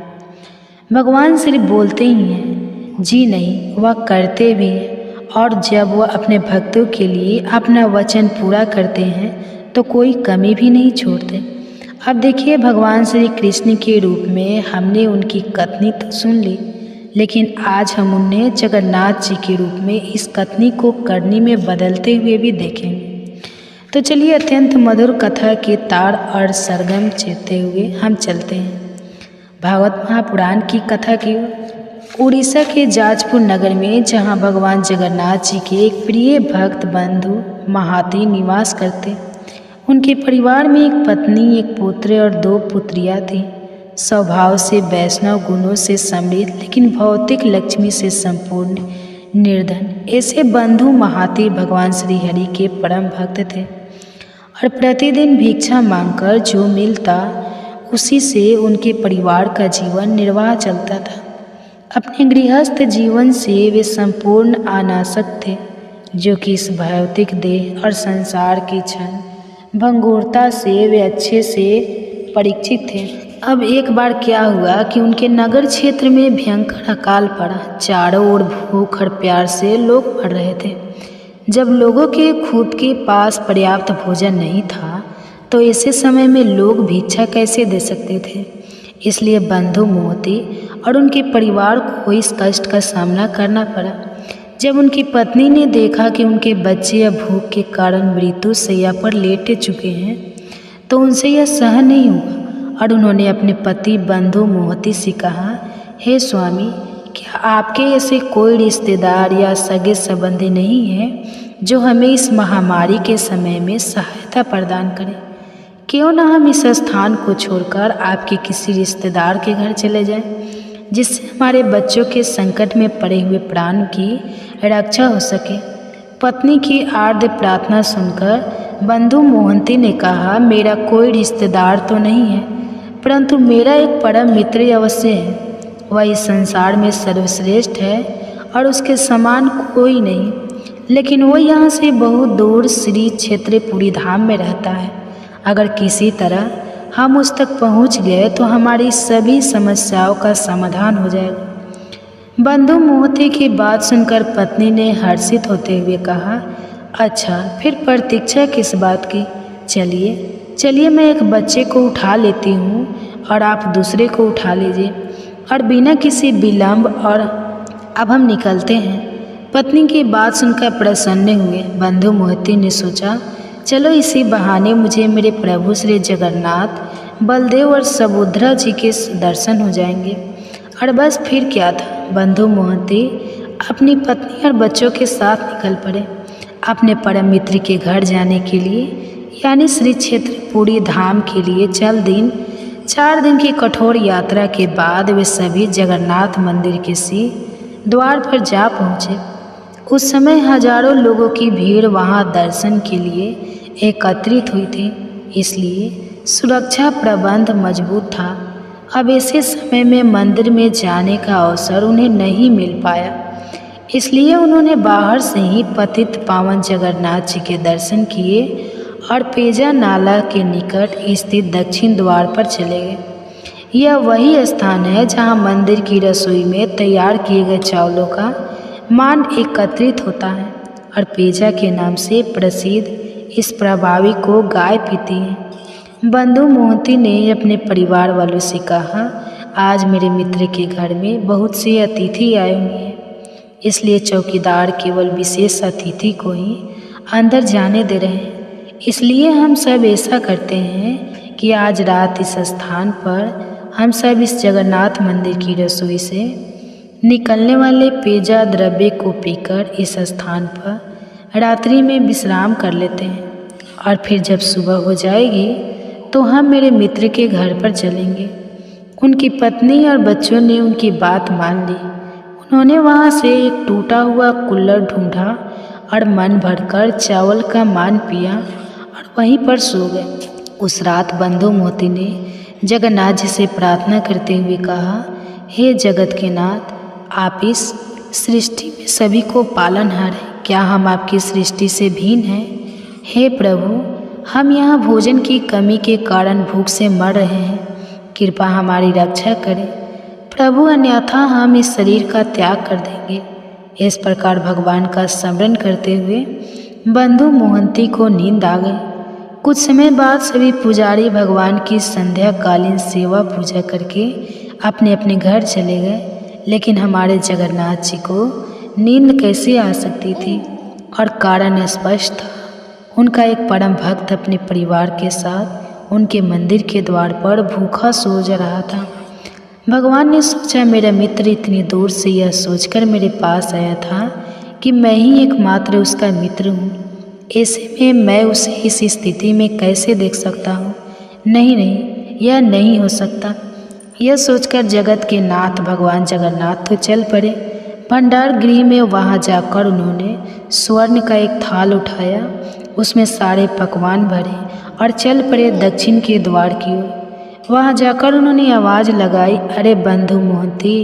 भगवान सिर्फ बोलते ही हैं, जी नहीं, वह करते भी हैं। और जब वह अपने भक्तों के लिए अपना वचन पूरा करते हैं तो कोई कमी भी नहीं छोड़ते। अब देखिए, भगवान श्री कृष्ण के रूप में हमने उनकी कथनी तो सुन ली, लेकिन आज हम उन्हें जगन्नाथ जी के रूप में इस कथनी को करनी में बदलते हुए भी देखेंगे। तो चलिए, अत्यंत मधुर कथा के तार और सरगम चेते हुए हम चलते हैं भागवत महापुराण की कथा की ओर। उड़ीसा के जाजपुर नगर में, जहाँ भगवान जगन्नाथ जी के एक प्रिय भक्त बंधु महाती निवास करते। उनके परिवार में एक पत्नी, एक पुत्र और 2 पुत्रियाँ थीं। स्वभाव से वैष्णव गुणों से समृद्ध, लेकिन भौतिक लक्ष्मी से संपूर्ण निर्धन, ऐसे बंधु महाती भगवान श्री हरि के परम भक्त थे और प्रतिदिन भिक्षा मांगकर जो मिलता उसी से उनके परिवार का जीवन निर्वाह चलता था। अपने गृहस्थ जीवन से वे संपूर्ण अनासक्त थे, जो कि इस भौतिक देह और संसार की क्षण भंगुरता से वे अच्छे से परिचित थे। अब एक बार क्या हुआ कि उनके नगर क्षेत्र में भयंकर अकाल पड़ा। चारों ओर भूख और प्यास से लोग मर रहे थे। जब लोगों के खुद के पास पर्याप्त भोजन नहीं था तो ऐसे समय में लोग भिक्षा कैसे दे सकते थे। इसलिए बंधु मोहती और उनके परिवार को इस कष्ट का सामना करना पड़ा। जब उनकी पत्नी ने देखा कि उनके बच्चे या भूख के कारण मृत्यु शैया पर लेटे चुके हैं तो उनसे यह सहन नहीं हुआ और उन्होंने अपने पति बंधु मोहती से कहा, हे स्वामी, क्या आपके ऐसे कोई रिश्तेदार या सगे संबंधी नहीं है जो हमें इस महामारी के समय में सहायता प्रदान करें? क्यों ना हम इस स्थान को छोड़कर आपके किसी रिश्तेदार के घर चले जाएं, जिससे हमारे बच्चों के संकट में पड़े हुए प्राण की रक्षा हो सके। पत्नी की आर्द्र प्रार्थना सुनकर बंधु मोहंती ने कहा, मेरा कोई रिश्तेदार तो नहीं है, परंतु मेरा एक परम मित्र अवश्य है। वह इस संसार में सर्वश्रेष्ठ है और उसके समान कोई नहीं, लेकिन वह यहाँ से बहुत दूर श्री क्षेत्रपुरी धाम में रहता है। अगर किसी तरह हम उस तक पहुँच गए तो हमारी सभी समस्याओं का समाधान हो जाएगा। बंधु मोहती की बात सुनकर पत्नी ने हर्षित होते हुए कहा, अच्छा, फिर प्रतीक्षा किस बात की? चलिए मैं एक बच्चे को उठा लेती हूँ और आप दूसरे को उठा लीजिए और बिना किसी विलंब और अब हम निकलते हैं। पत्नी की बात सुनकर प्रसन्न हुए बंधु मोहती ने सोचा, चलो इसी बहाने मुझे मेरे प्रभु श्री जगन्नाथ, बलदेव और सुभद्रा जी के दर्शन हो जाएंगे। और बस फिर क्या था, बंधु मोहती अपनी पत्नी और बच्चों के साथ निकल पड़े अपने परम मित्र के घर जाने के लिए, यानी श्री क्षेत्रपुरी धाम के लिए। 4 दिन की कठोर यात्रा के बाद वे सभी जगन्नाथ मंदिर के द्वार पर जा पहुँचे। उस समय हजारों लोगों की भीड़ वहां दर्शन के लिए एकत्रित हुई थी, इसलिए सुरक्षा प्रबंध मजबूत था। अब ऐसे समय में मंदिर में जाने का अवसर उन्हें नहीं मिल पाया, इसलिए उन्होंने बाहर से ही पतित पावन जगन्नाथ जी के दर्शन किए और पेजा नाला के निकट स्थित दक्षिण द्वार पर चले गए। यह वही स्थान है जहां मंदिर की रसोई में तैयार किए गए चावलों का मान एकत्रित होता है और पेजा के नाम से प्रसिद्ध इस प्रभावी को गाय पीती है। बंधु मोहंती ने अपने परिवार वालों से कहा, आज मेरे मित्र के घर में बहुत से अतिथि आए हुए हैं, इसलिए चौकीदार केवल विशेष अतिथि को ही अंदर जाने दे रहे हैं। इसलिए हम सब ऐसा करते हैं कि आज रात इस स्थान पर हम सब इस जगन्नाथ मंदिर की रसोई से निकलने वाले पेजा द्रव्य को पीकर इस स्थान पर रात्रि में विश्राम कर लेते हैं और फिर जब सुबह हो जाएगी तो हम मेरे मित्र के घर पर चलेंगे। उनकी पत्नी और बच्चों ने उनकी बात मान ली। उन्होंने वहाँ से एक टूटा हुआ कुल्हड़ ढूंढा और मन भरकर चावल का मान पिया और वहीं पर सो गए। उस रात बंधु मोती ने जगन्नाथ जी से प्रार्थना करते हुए कहा, हे जगत के नाथ, आप इस सृष्टि में सभी को पालनहार हैं, क्या हम आपकी सृष्टि से भिन्न हैं? हे प्रभु, हम यहाँ भोजन की कमी के कारण भूख से मर रहे हैं, कृपा हमारी रक्षा करें प्रभु, अन्यथा हम इस शरीर का त्याग कर देंगे। इस प्रकार भगवान का स्मरण करते हुए बंधु मोहंती को नींद आ गई। कुछ समय बाद सभी पुजारी भगवान की संध्याकालीन सेवा पूजा करके अपने अपने घर चले गए, लेकिन हमारे जगन्नाथ जी को नींद कैसे आ सकती थी और कारण स्पष्ट था। उनका एक परम भक्त अपने परिवार के साथ उनके मंदिर के द्वार पर भूखा सो जा रहा था। भगवान ने सोचा, मेरा मित्र इतनी दूर से यह सोचकर मेरे पास आया था कि मैं ही एकमात्र उसका मित्र हूँ, ऐसे में मैं उसे इस स्थिति में कैसे देख सकता हूँ? नहीं, यह नहीं हो सकता। यह सोचकर जगत के नाथ भगवान जगन्नाथ तो चल पड़े भंडार गृह में। वहाँ जाकर उन्होंने स्वर्ण का एक थाल उठाया, उसमें सारे पकवान भरे और चल पड़े दक्षिण के द्वार की ओर। वहाँ जाकर उन्होंने आवाज़ लगाई, अरे बंधु मोहंती,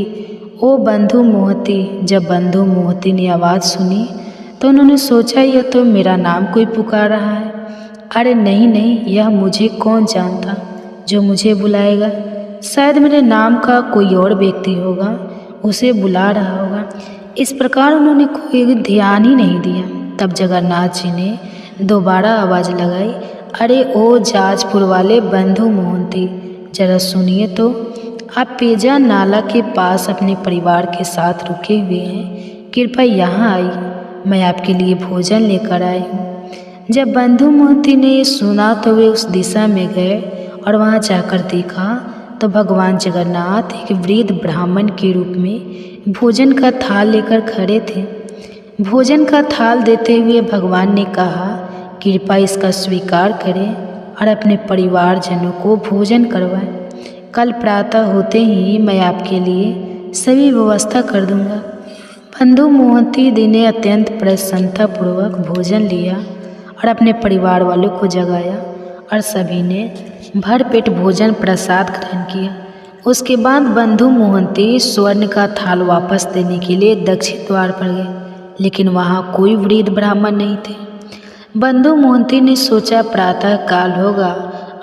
ओ बंधु मोहंती। जब बंधु मोहंती ने आवाज़ सुनी तो उन्होंने सोचा, यह तो मेरा नाम कोई पुकार रहा है। अरे नहीं, यह मुझे कौन जानता जो मुझे बुलाएगा? शायद मेरे नाम का कोई और व्यक्ति होगा, उसे बुला रहा होगा। इस प्रकार उन्होंने कोई ध्यान ही नहीं दिया। तब जगन्नाथ जी ने दोबारा आवाज़ लगाई, अरे ओ जाजपुर वाले बंधु मोहंती, जरा सुनिए तो, आप पेजा नाला के पास अपने परिवार के साथ रुके हुए हैं, कृपया यहाँ आइए, मैं आपके लिए भोजन लेकर आई हूँ। जब बंधु मोहंती ने ये सुना तो वे उस दिशा में गए और वहाँ जाकर देखा तो भगवान जगन्नाथ एक वृद्ध ब्राह्मण के रूप में भोजन का थाल लेकर खड़े थे। भोजन का थाल देते हुए भगवान ने कहा, कृपया इसका स्वीकार करें और अपने परिवारजनों को भोजन करवाएं। कल प्रातः होते ही मैं आपके लिए सभी व्यवस्था कर दूंगा। बंधु मोहंती ने अत्यंत प्रसन्नतापूर्वक भोजन लिया और अपने परिवार वालों को जगाया और सभी ने भरपेट भोजन प्रसाद ग्रहण किया। उसके बाद बंधु मोहंती स्वर्ण का थाल वापस देने के लिए दक्षिण द्वार पर गए, लेकिन वहाँ कोई वृद्ध ब्राह्मण नहीं थे। बंधु मोहंती ने सोचा, प्रातः काल होगा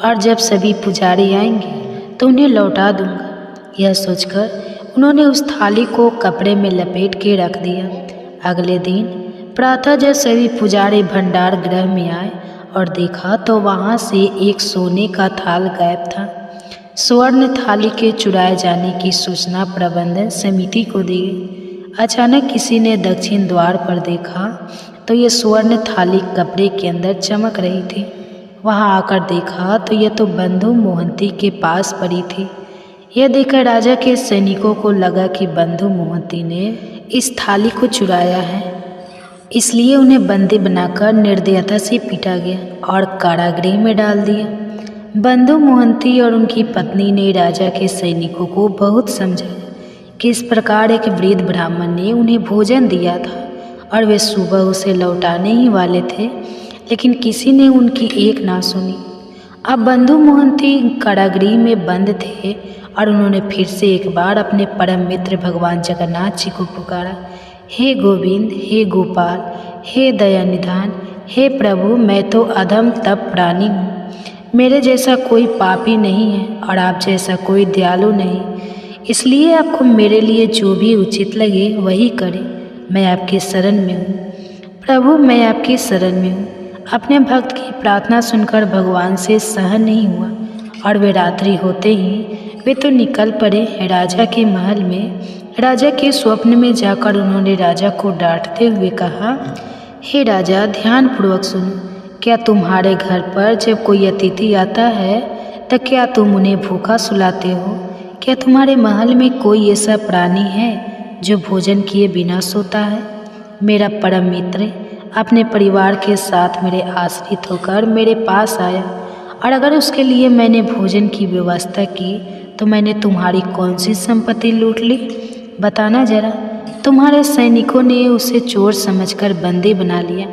और जब सभी पुजारी आएंगे तो उन्हें लौटा दूंगा। यह सोचकर उन्होंने उस थाली को कपड़े में लपेट के रख दिया। अगले दिन प्रातः जब सभी पुजारी भंडार गृह में आए और देखा तो वहाँ से एक सोने का थाल गायब था। स्वर्ण थाली के चुराए जाने की सूचना प्रबंधन समिति को दी गई। अचानक किसी ने दक्षिण द्वार पर देखा तो ये स्वर्ण थाली कपड़े के अंदर चमक रही थी। वहाँ आकर देखा तो यह तो बंधु मोहंती के पास पड़ी थी। यह देखकर राजा के सैनिकों को लगा कि बंधु मोहंती ने इस थाली को चुराया है, इसलिए उन्हें बंदी बनाकर निर्दयता से पीटा गया और कारागृह में डाल दिया। बंधु मोहंती और उनकी पत्नी ने राजा के सैनिकों को बहुत समझाया कि इस प्रकार एक वृद्ध ब्राह्मण ने उन्हें भोजन दिया था और वे सुबह उसे लौटाने ही वाले थे, लेकिन किसी ने उनकी एक ना सुनी। अब बंधु मोहंती कारागृह में बंद थे और उन्होंने फिर से एक बार अपने परम मित्र भगवान जगन्नाथ जी को पुकारा, हे गोविंद, हे गोपाल, हे दया निधान, हे प्रभु, मैं तो अधम तप प्राणी हूँ। मेरे जैसा कोई पापी नहीं है और आप जैसा कोई दयालु नहीं, इसलिए आपको मेरे लिए जो भी उचित लगे वही करें। मैं आपकी शरण में हूँ प्रभु, मैं आपकी शरण में हूँ। अपने भक्त की प्रार्थना सुनकर भगवान से सहन नहीं हुआ और वे रात्रि होते ही वे तो निकल पड़े राजा के महल में। राजा के स्वप्न में जाकर उन्होंने राजा को डांटते हुए कहा, हे राजा, ध्यानपूर्वक सुनो। क्या तुम्हारे घर पर जब कोई अतिथि आता है तो क्या तुम उन्हें भूखा सुलाते हो? क्या तुम्हारे महल में कोई ऐसा प्राणी है जो भोजन किए बिना सोता है? मेरा परम मित्र अपने परिवार के साथ मेरे आश्रित होकर मेरे पास आया और अगर उसके लिए मैंने भोजन की व्यवस्था की तो मैंने तुम्हारी कौन सी संपत्ति लूट ली? बताना जरा। तुम्हारे सैनिकों ने उसे चोर समझकर बंदी बना लिया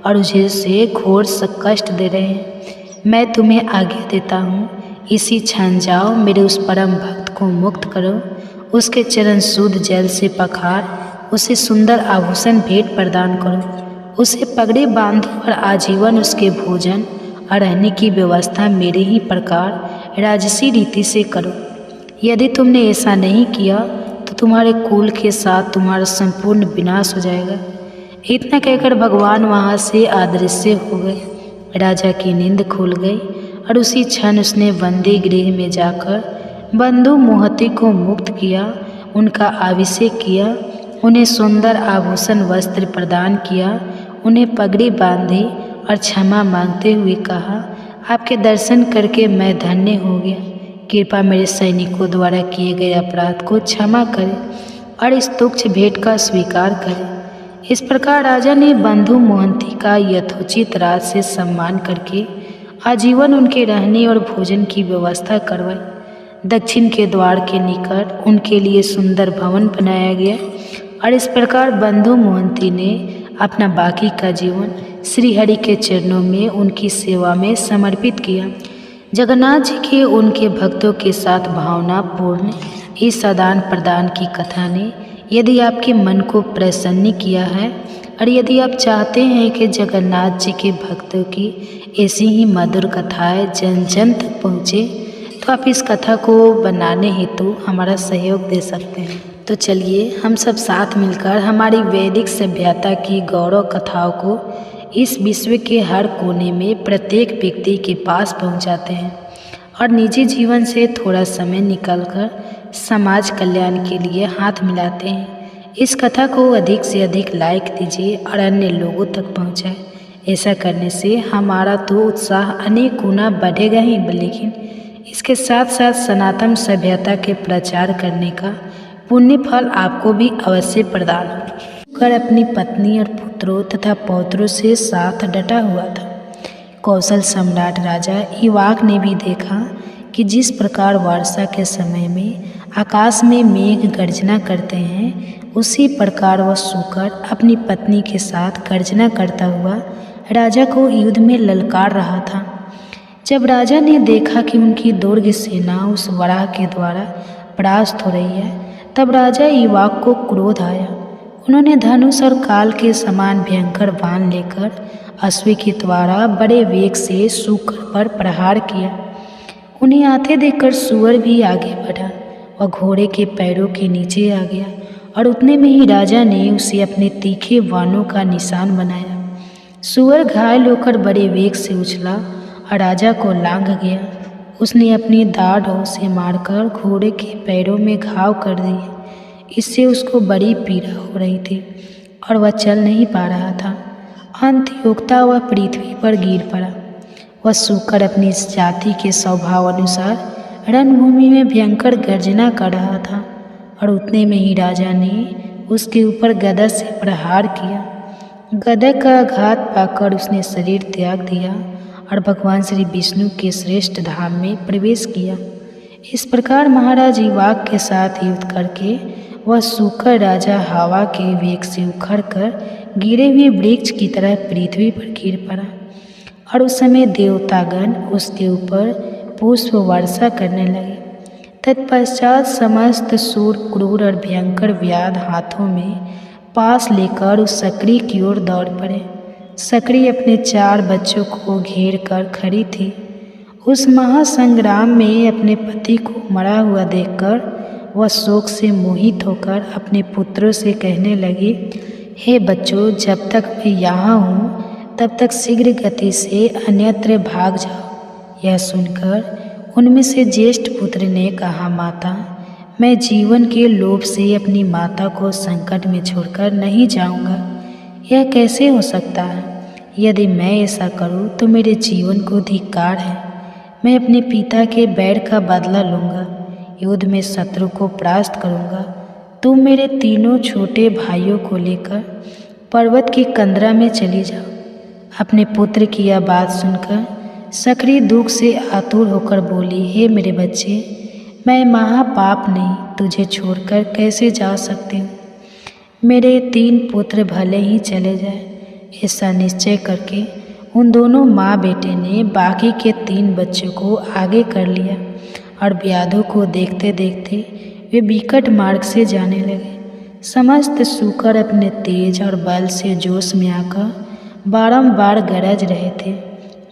और उसे घोर कष्ट दे रहे हैं। मैं तुम्हें आज्ञा देता हूँ, इसी क्षण जाओ, मेरे उस परम भक्त को मुक्त करो, उसके चरण शुद्ध जल से पखार, उसे सुंदर आभूषण भेंट प्रदान करो, उसे पगड़ी बांधो और आजीवन उसके भोजन और रहने की व्यवस्था मेरे ही प्रकार राजसी रीति से करो। यदि तुमने ऐसा नहीं किया तो तुम्हारे कुल के साथ तुम्हारा संपूर्ण विनाश हो जाएगा। इतना कहकर भगवान वहाँ से अदृश्य हो गए। राजा की नींद खुल गई और उसी क्षण उसने बंदी गृह में जाकर बंधु मोहती को मुक्त किया, उनका अभिषेक किया, उन्हें सुंदर आभूषण वस्त्र प्रदान किया, उन्हें पगड़ी बांधी और क्षमा मांगते हुए कहा, आपके दर्शन करके मैं धन्य हो गया। कृपा मेरे सैनिकों द्वारा किए गए अपराध को क्षमा करें और इस तुच्छ भेंट का स्वीकार करें। इस प्रकार राजा ने बंधु मोहंती का यथोचित राज से सम्मान करके आजीवन उनके रहने और भोजन की व्यवस्था करवाई। दक्षिण के द्वार के निकट उनके लिए सुंदर भवन बनाया गया और इस प्रकार बंधु मोहंती ने अपना बाकी का जीवन श्रीहरि के चरणों में उनकी सेवा में समर्पित किया। जगन्नाथ जी के उनके भक्तों के साथ भावनापूर्ण इस आदान प्रदान की कथा ने यदि आपके मन को प्रसन्न किया है और यदि आप चाहते हैं कि जगन्नाथ जी के भक्तों की ऐसी ही मधुर कथाएं जन जन तक पहुँचे, तो आप इस कथा को बनाने हेतु हमारा सहयोग दे सकते हैं। तो चलिए हम सब साथ मिलकर हमारी वैदिक सभ्यता की गौरव कथाओं को इस विश्व के हर कोने में प्रत्येक व्यक्ति के पास पहुंचाते हैं और निजी जीवन से थोड़ा समय निकालकर समाज कल्याण के लिए हाथ मिलाते हैं। इस कथा को अधिक से अधिक लाइक दीजिए और अन्य लोगों तक पहुंचाएं। ऐसा करने से हमारा तो उत्साह अनेक गुना बढ़ेगा ही, लेकिन इसके साथ साथ सनातन सभ्यता के प्रचार करने का पुण्य फल आपको भी अवश्य प्रदान होगा। कर अपनी पत्नी और पुत्रों तथा पौत्रों से साथ डटा हुआ था। कौशल सम्राट राजा इवाक ने भी देखा कि जिस प्रकार वर्षा के समय में आकाश में मेघ गर्जना करते हैं, उसी प्रकार वह सूकर अपनी पत्नी के साथ गर्जना करता हुआ राजा को युद्ध में ललकार रहा था। जब राजा ने देखा कि उनकी दुर्ग सेना उस वराह के द्वारा परास्त हो रही है, तब राजा इवाक को क्रोध आया। उन्होंने धनुष और काल के समान भयंकर बाण लेकर अश्व के द्वारा बड़े वेग से सूकर पर प्रहार किया। उन्हें आते देखकर सुअर भी आगे बढ़ा। वह घोड़े के पैरों के नीचे आ गया और उतने में ही राजा ने उसे अपने तीखे बाणों का निशान बनाया। सुअर घायल होकर बड़े वेग से उछला और राजा को लांघ गया। उसने अपनी दाढ़ों से मारकर घोड़े के पैरों में घाव कर दिए। इससे उसको बड़ी पीड़ा हो रही थी और वह चल नहीं पा रहा था। अंत योगता वह पृथ्वी पर गिर पड़ा। वह सूकर अपनी इस जाति के स्वभाव अनुसार रणभूमि में भयंकर गर्जना कर रहा था और उतने में ही राजा ने उसके ऊपर गदा से प्रहार किया। गदा का आघात पाकर उसने शरीर त्याग दिया और भगवान श्री विष्णु के श्रेष्ठ धाम में प्रवेश किया। इस प्रकार महाराज इवाक के साथ युद्ध करके वह सूकर राजा हवा के वेग से उखड़कर गिरे हुए वृक्ष की तरह पृथ्वी पर गिर पड़ा और उस समय देवतागण उसके ऊपर पुष्प वर्षा करने लगे। तत्पश्चात समस्त सूर क्रूर और भयंकर व्याध हाथों में पास लेकर उस सकरी की ओर दौड़ पड़े। सकरी अपने 4 बच्चों को घेर कर खड़ी थी। उस महासंग्राम में अपने पति को मरा हुआ देखकर वह शोक से मोहित होकर अपने पुत्रों से कहने लगी, हे बच्चों, जब तक मैं यहाँ हूँ तब तक शीघ्र गति से अन्यत्र भाग जाओ। यह सुनकर उनमें से ज्येष्ठ पुत्र ने कहा, माता, मैं जीवन के लोभ से अपनी माता को संकट में छोड़कर नहीं जाऊँगा। यह कैसे हो सकता है? यदि मैं ऐसा करूँ तो मेरे जीवन को धिक्कार है। मैं अपने पिता के बैर का बदला लूँगा, युद्ध में शत्रु को परास्त करूँगा। तुम मेरे 3 छोटे भाइयों को लेकर पर्वत की कंदरा में चली जाओ। अपने पुत्र की यह बात सुनकर सकरी दुख से आतुर होकर बोली, हे मेरे बच्चे, मैं महापाप नहीं तुझे छोड़कर कैसे जा सकती हूँ। मेरे 3 पुत्र भले ही चले जाए। ऐसा निश्चय करके उन दोनों माँ बेटे ने बाकी के 3 बच्चों को आगे कर लिया और व्याधों को देखते देखते वे विकट मार्ग से जाने लगे। समस्त सूकर अपने तेज और बल से जोश में आकर बारंबार गरज रहे थे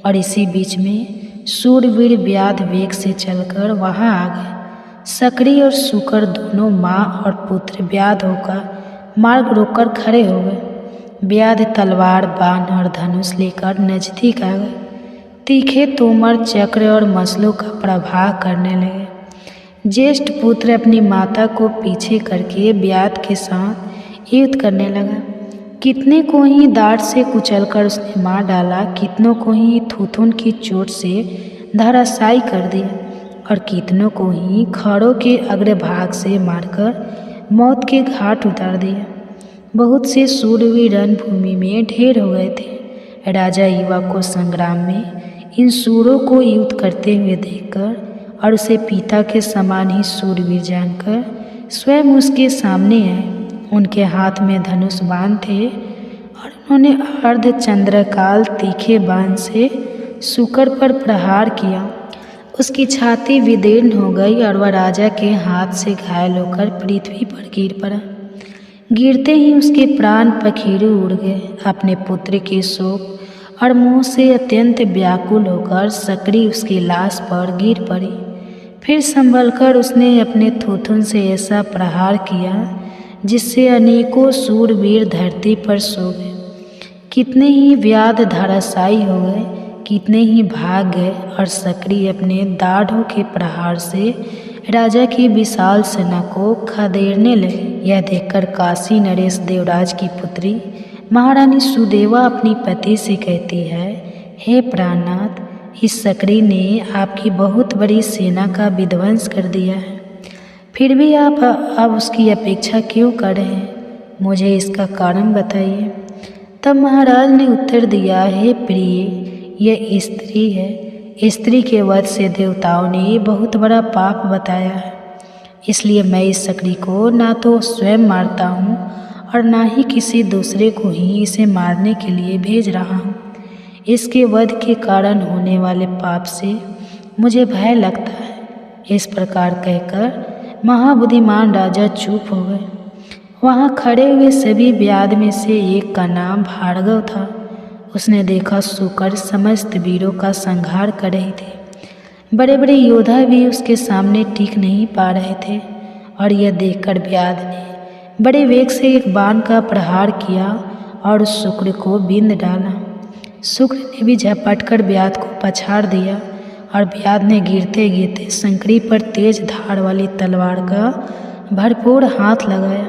और इसी बीच में शूरवीर व्याध वेग से चलकर वहां आ गए। सकरी और सूकर दोनों माँ और पुत्र व्याध होकर मार्ग रोककर खड़े हो गए। व्याध तलवार, बाण और धनुष लेकर नजदीक आ गए। तीखे तोमर, चक्र और मसलों का प्रवाह करने लगे। ज्येष्ठ पुत्र अपनी माता को पीछे करके व्याध के साथ युद्ध करने लगा। कितने को ही दाढ़ से कुचलकर उसने मार डाला, कितनों को ही थूथुन की चोट से धराशायी कर दिया और कितनों को ही खड़ों के अग्रभाग से मारकर मौत के घाट उतार दिया। बहुत से शूरवीर रणभूमि में ढेर हो गए थे। राजा युवा को संग्राम में इन शूरों को युद्ध करते हुए देखकर और उसे पिता के समान ही शूरवीर जानकर स्वयं उसके सामने आए। उनके हाथ में धनुष बाण थे और उन्होंने अर्धचंद्रकाल तीखे बाण से सूकर पर प्रहार किया। उसकी छाती विदीर्ण हो गई और वह राजा के हाथ से घायल होकर पृथ्वी पर गिर पड़ा। गिरते ही उसके प्राण पखीरू उड़ गए। अपने पुत्र के शोक और मोह से अत्यंत व्याकुल होकर सकरी उसकी लाश पर गिर पड़ी। फिर संभलकर उसने अपने थूथुन से ऐसा प्रहार किया जिससे अनेकों शूरवीर धरती पर सो गए। कितने ही व्याध धराशायी हो गए, कितने ही भाग गए और सकरी अपने दाढ़ों के प्रहार से राजा की विशाल सेना को खदेड़ने लगे। यह देखकर काशी नरेश देवराज की पुत्री महारानी सुदेवा अपनी पति से कहती है, हे प्राणनाथ, इस सकरी ने आपकी बहुत बड़ी सेना का विध्वंस कर दिया है, फिर भी आप अब उसकी अपेक्षा क्यों कर रहे हैं? मुझे इसका कारण बताइए। तब महाराज ने उत्तर दिया, हे प्रिय, यह स्त्री है। स्त्री के वध से देवताओं ने बहुत बड़ा पाप बताया है, इसलिए मैं इस सकरी को ना तो स्वयं मारता हूँ और ना ही किसी दूसरे को ही इसे मारने के लिए भेज रहा हूँ। इसके वध के कारण होने वाले पाप से मुझे भय लगता है। इस प्रकार कहकर महाबुद्धिमान राजा चुप हो गए। वहाँ खड़े हुए सभी व्याध में से एक का नाम भार्गव था। उसने देखा सूकर समस्त वीरों का संहार कर रहे थे। बड़े बड़े योद्धा भी उसके सामने टिक नहीं पा रहे थे और यह देखकर व्याध ने बड़े वेग से एक बाण का प्रहार किया और उस शुक्र को बिंद डाला। शुक्र ने भी झपटकर व्याध को पछाड़ दिया और व्याध ने गिरते गिरते संकरी पर तेज धार वाली तलवार का भरपूर हाथ लगाया।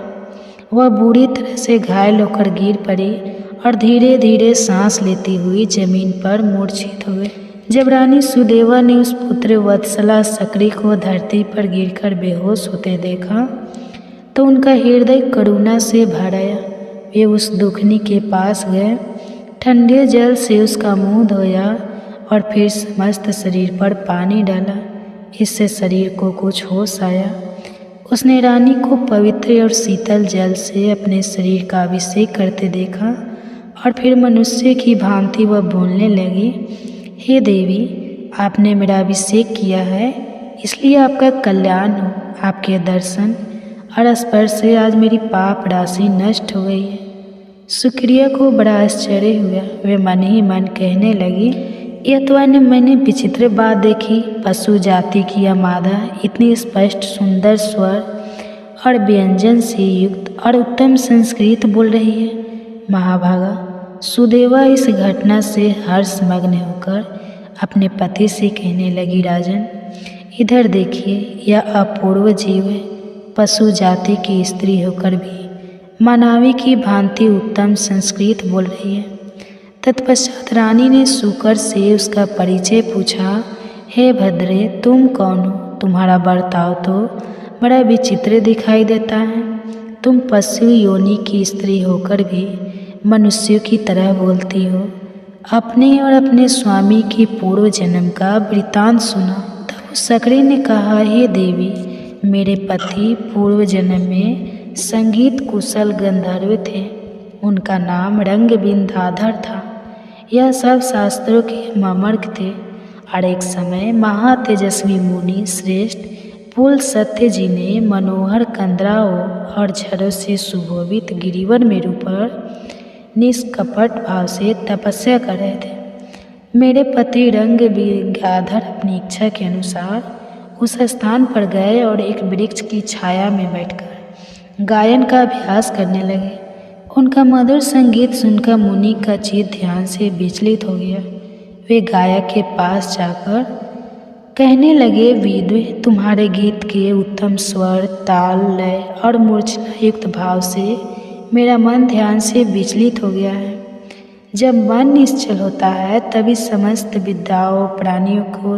वह बुरी तरह से घायल होकर गिर पड़ी और धीरे धीरे सांस लेती हुई जमीन पर मूर्छित हो गई। जब रानी सुदेवा ने उस पुत्र वत्सला सकरी को धरती पर गिरकर बेहोश होते देखा तो उनका हृदय करुणा से भर आया। वे उस दुखनी के पास गए, ठंडे जल से उसका मुंह धोया और फिर समस्त शरीर पर पानी डाला। इससे शरीर को कुछ होश आया। उसने रानी को पवित्र और शीतल जल से अपने शरीर का अभिषेक करते देखा और फिर मनुष्य की भांति वह बोलने लगी, हे देवी, आपने मेरा अभिषेक किया है, इसलिए आपका कल्याण हो। आपके दर्शन और स्पर्श से आज मेरी पाप राशि नष्ट हो गई है। सुक्रिया को बड़ा आश्चर्य हुआ। वे मन ही मन कहने लगी, यह तो मैंने विचित्र बात देखी। पशु जाति की यह मादा इतनी स्पष्ट सुंदर स्वर और व्यंजन से युक्त और उत्तम संस्कृत बोल रही है। महाभागा, सुदेवा इस घटना से हर्षमग्न होकर अपने पति से कहने लगी, राजन इधर देखिए, यह अपूर्व जीव है। पशु जाति की स्त्री होकर भी मानवी की भांति उत्तम संस्कृत बोल रही है। तत्पश्चात रानी ने शुकर से उसका परिचय पूछा। हे भद्रे, तुम कौन हो? तुम्हारा बर्ताव तो बड़ा विचित्र दिखाई देता है। तुम पशु योनि की स्त्री होकर भी मनुष्यों की तरह बोलती हो। अपने और अपने स्वामी की पूर्व जन्म का वृतांत सुना। तब उस सकड़ी ने कहा, हे देवी, मेरे पति पूर्व जन्म में संगीत कुशल गंधर्व थे। उनका नाम रंगबिंदाधर था। यह सब शास्त्रों के मर्मज्ञ थे। और एक समय महातेजस्वी मुनि श्रेष्ठ पुल सत्य जी ने मनोहर कंदराओं और झरों से सुशोभित गिरिवर मेरु पर निष्कपट भाव से तपस्या कर रहे थे। मेरे पति रंगबिंदाधर अपनी इच्छा के अनुसार उस स्थान पर गए और एक वृक्ष की छाया में बैठकर गायन का अभ्यास करने लगे। उनका मधुर संगीत सुनकर मुनि का चित्त ध्यान से विचलित हो गया। वे गायक के पास जाकर कहने लगे, विद्वे, तुम्हारे गीत के उत्तम स्वर, ताल, लय और मूर्छना युक्त भाव से मेरा मन ध्यान से विचलित हो गया है। जब मन निश्चल होता है तभी समस्त विद्याओं प्राणियों को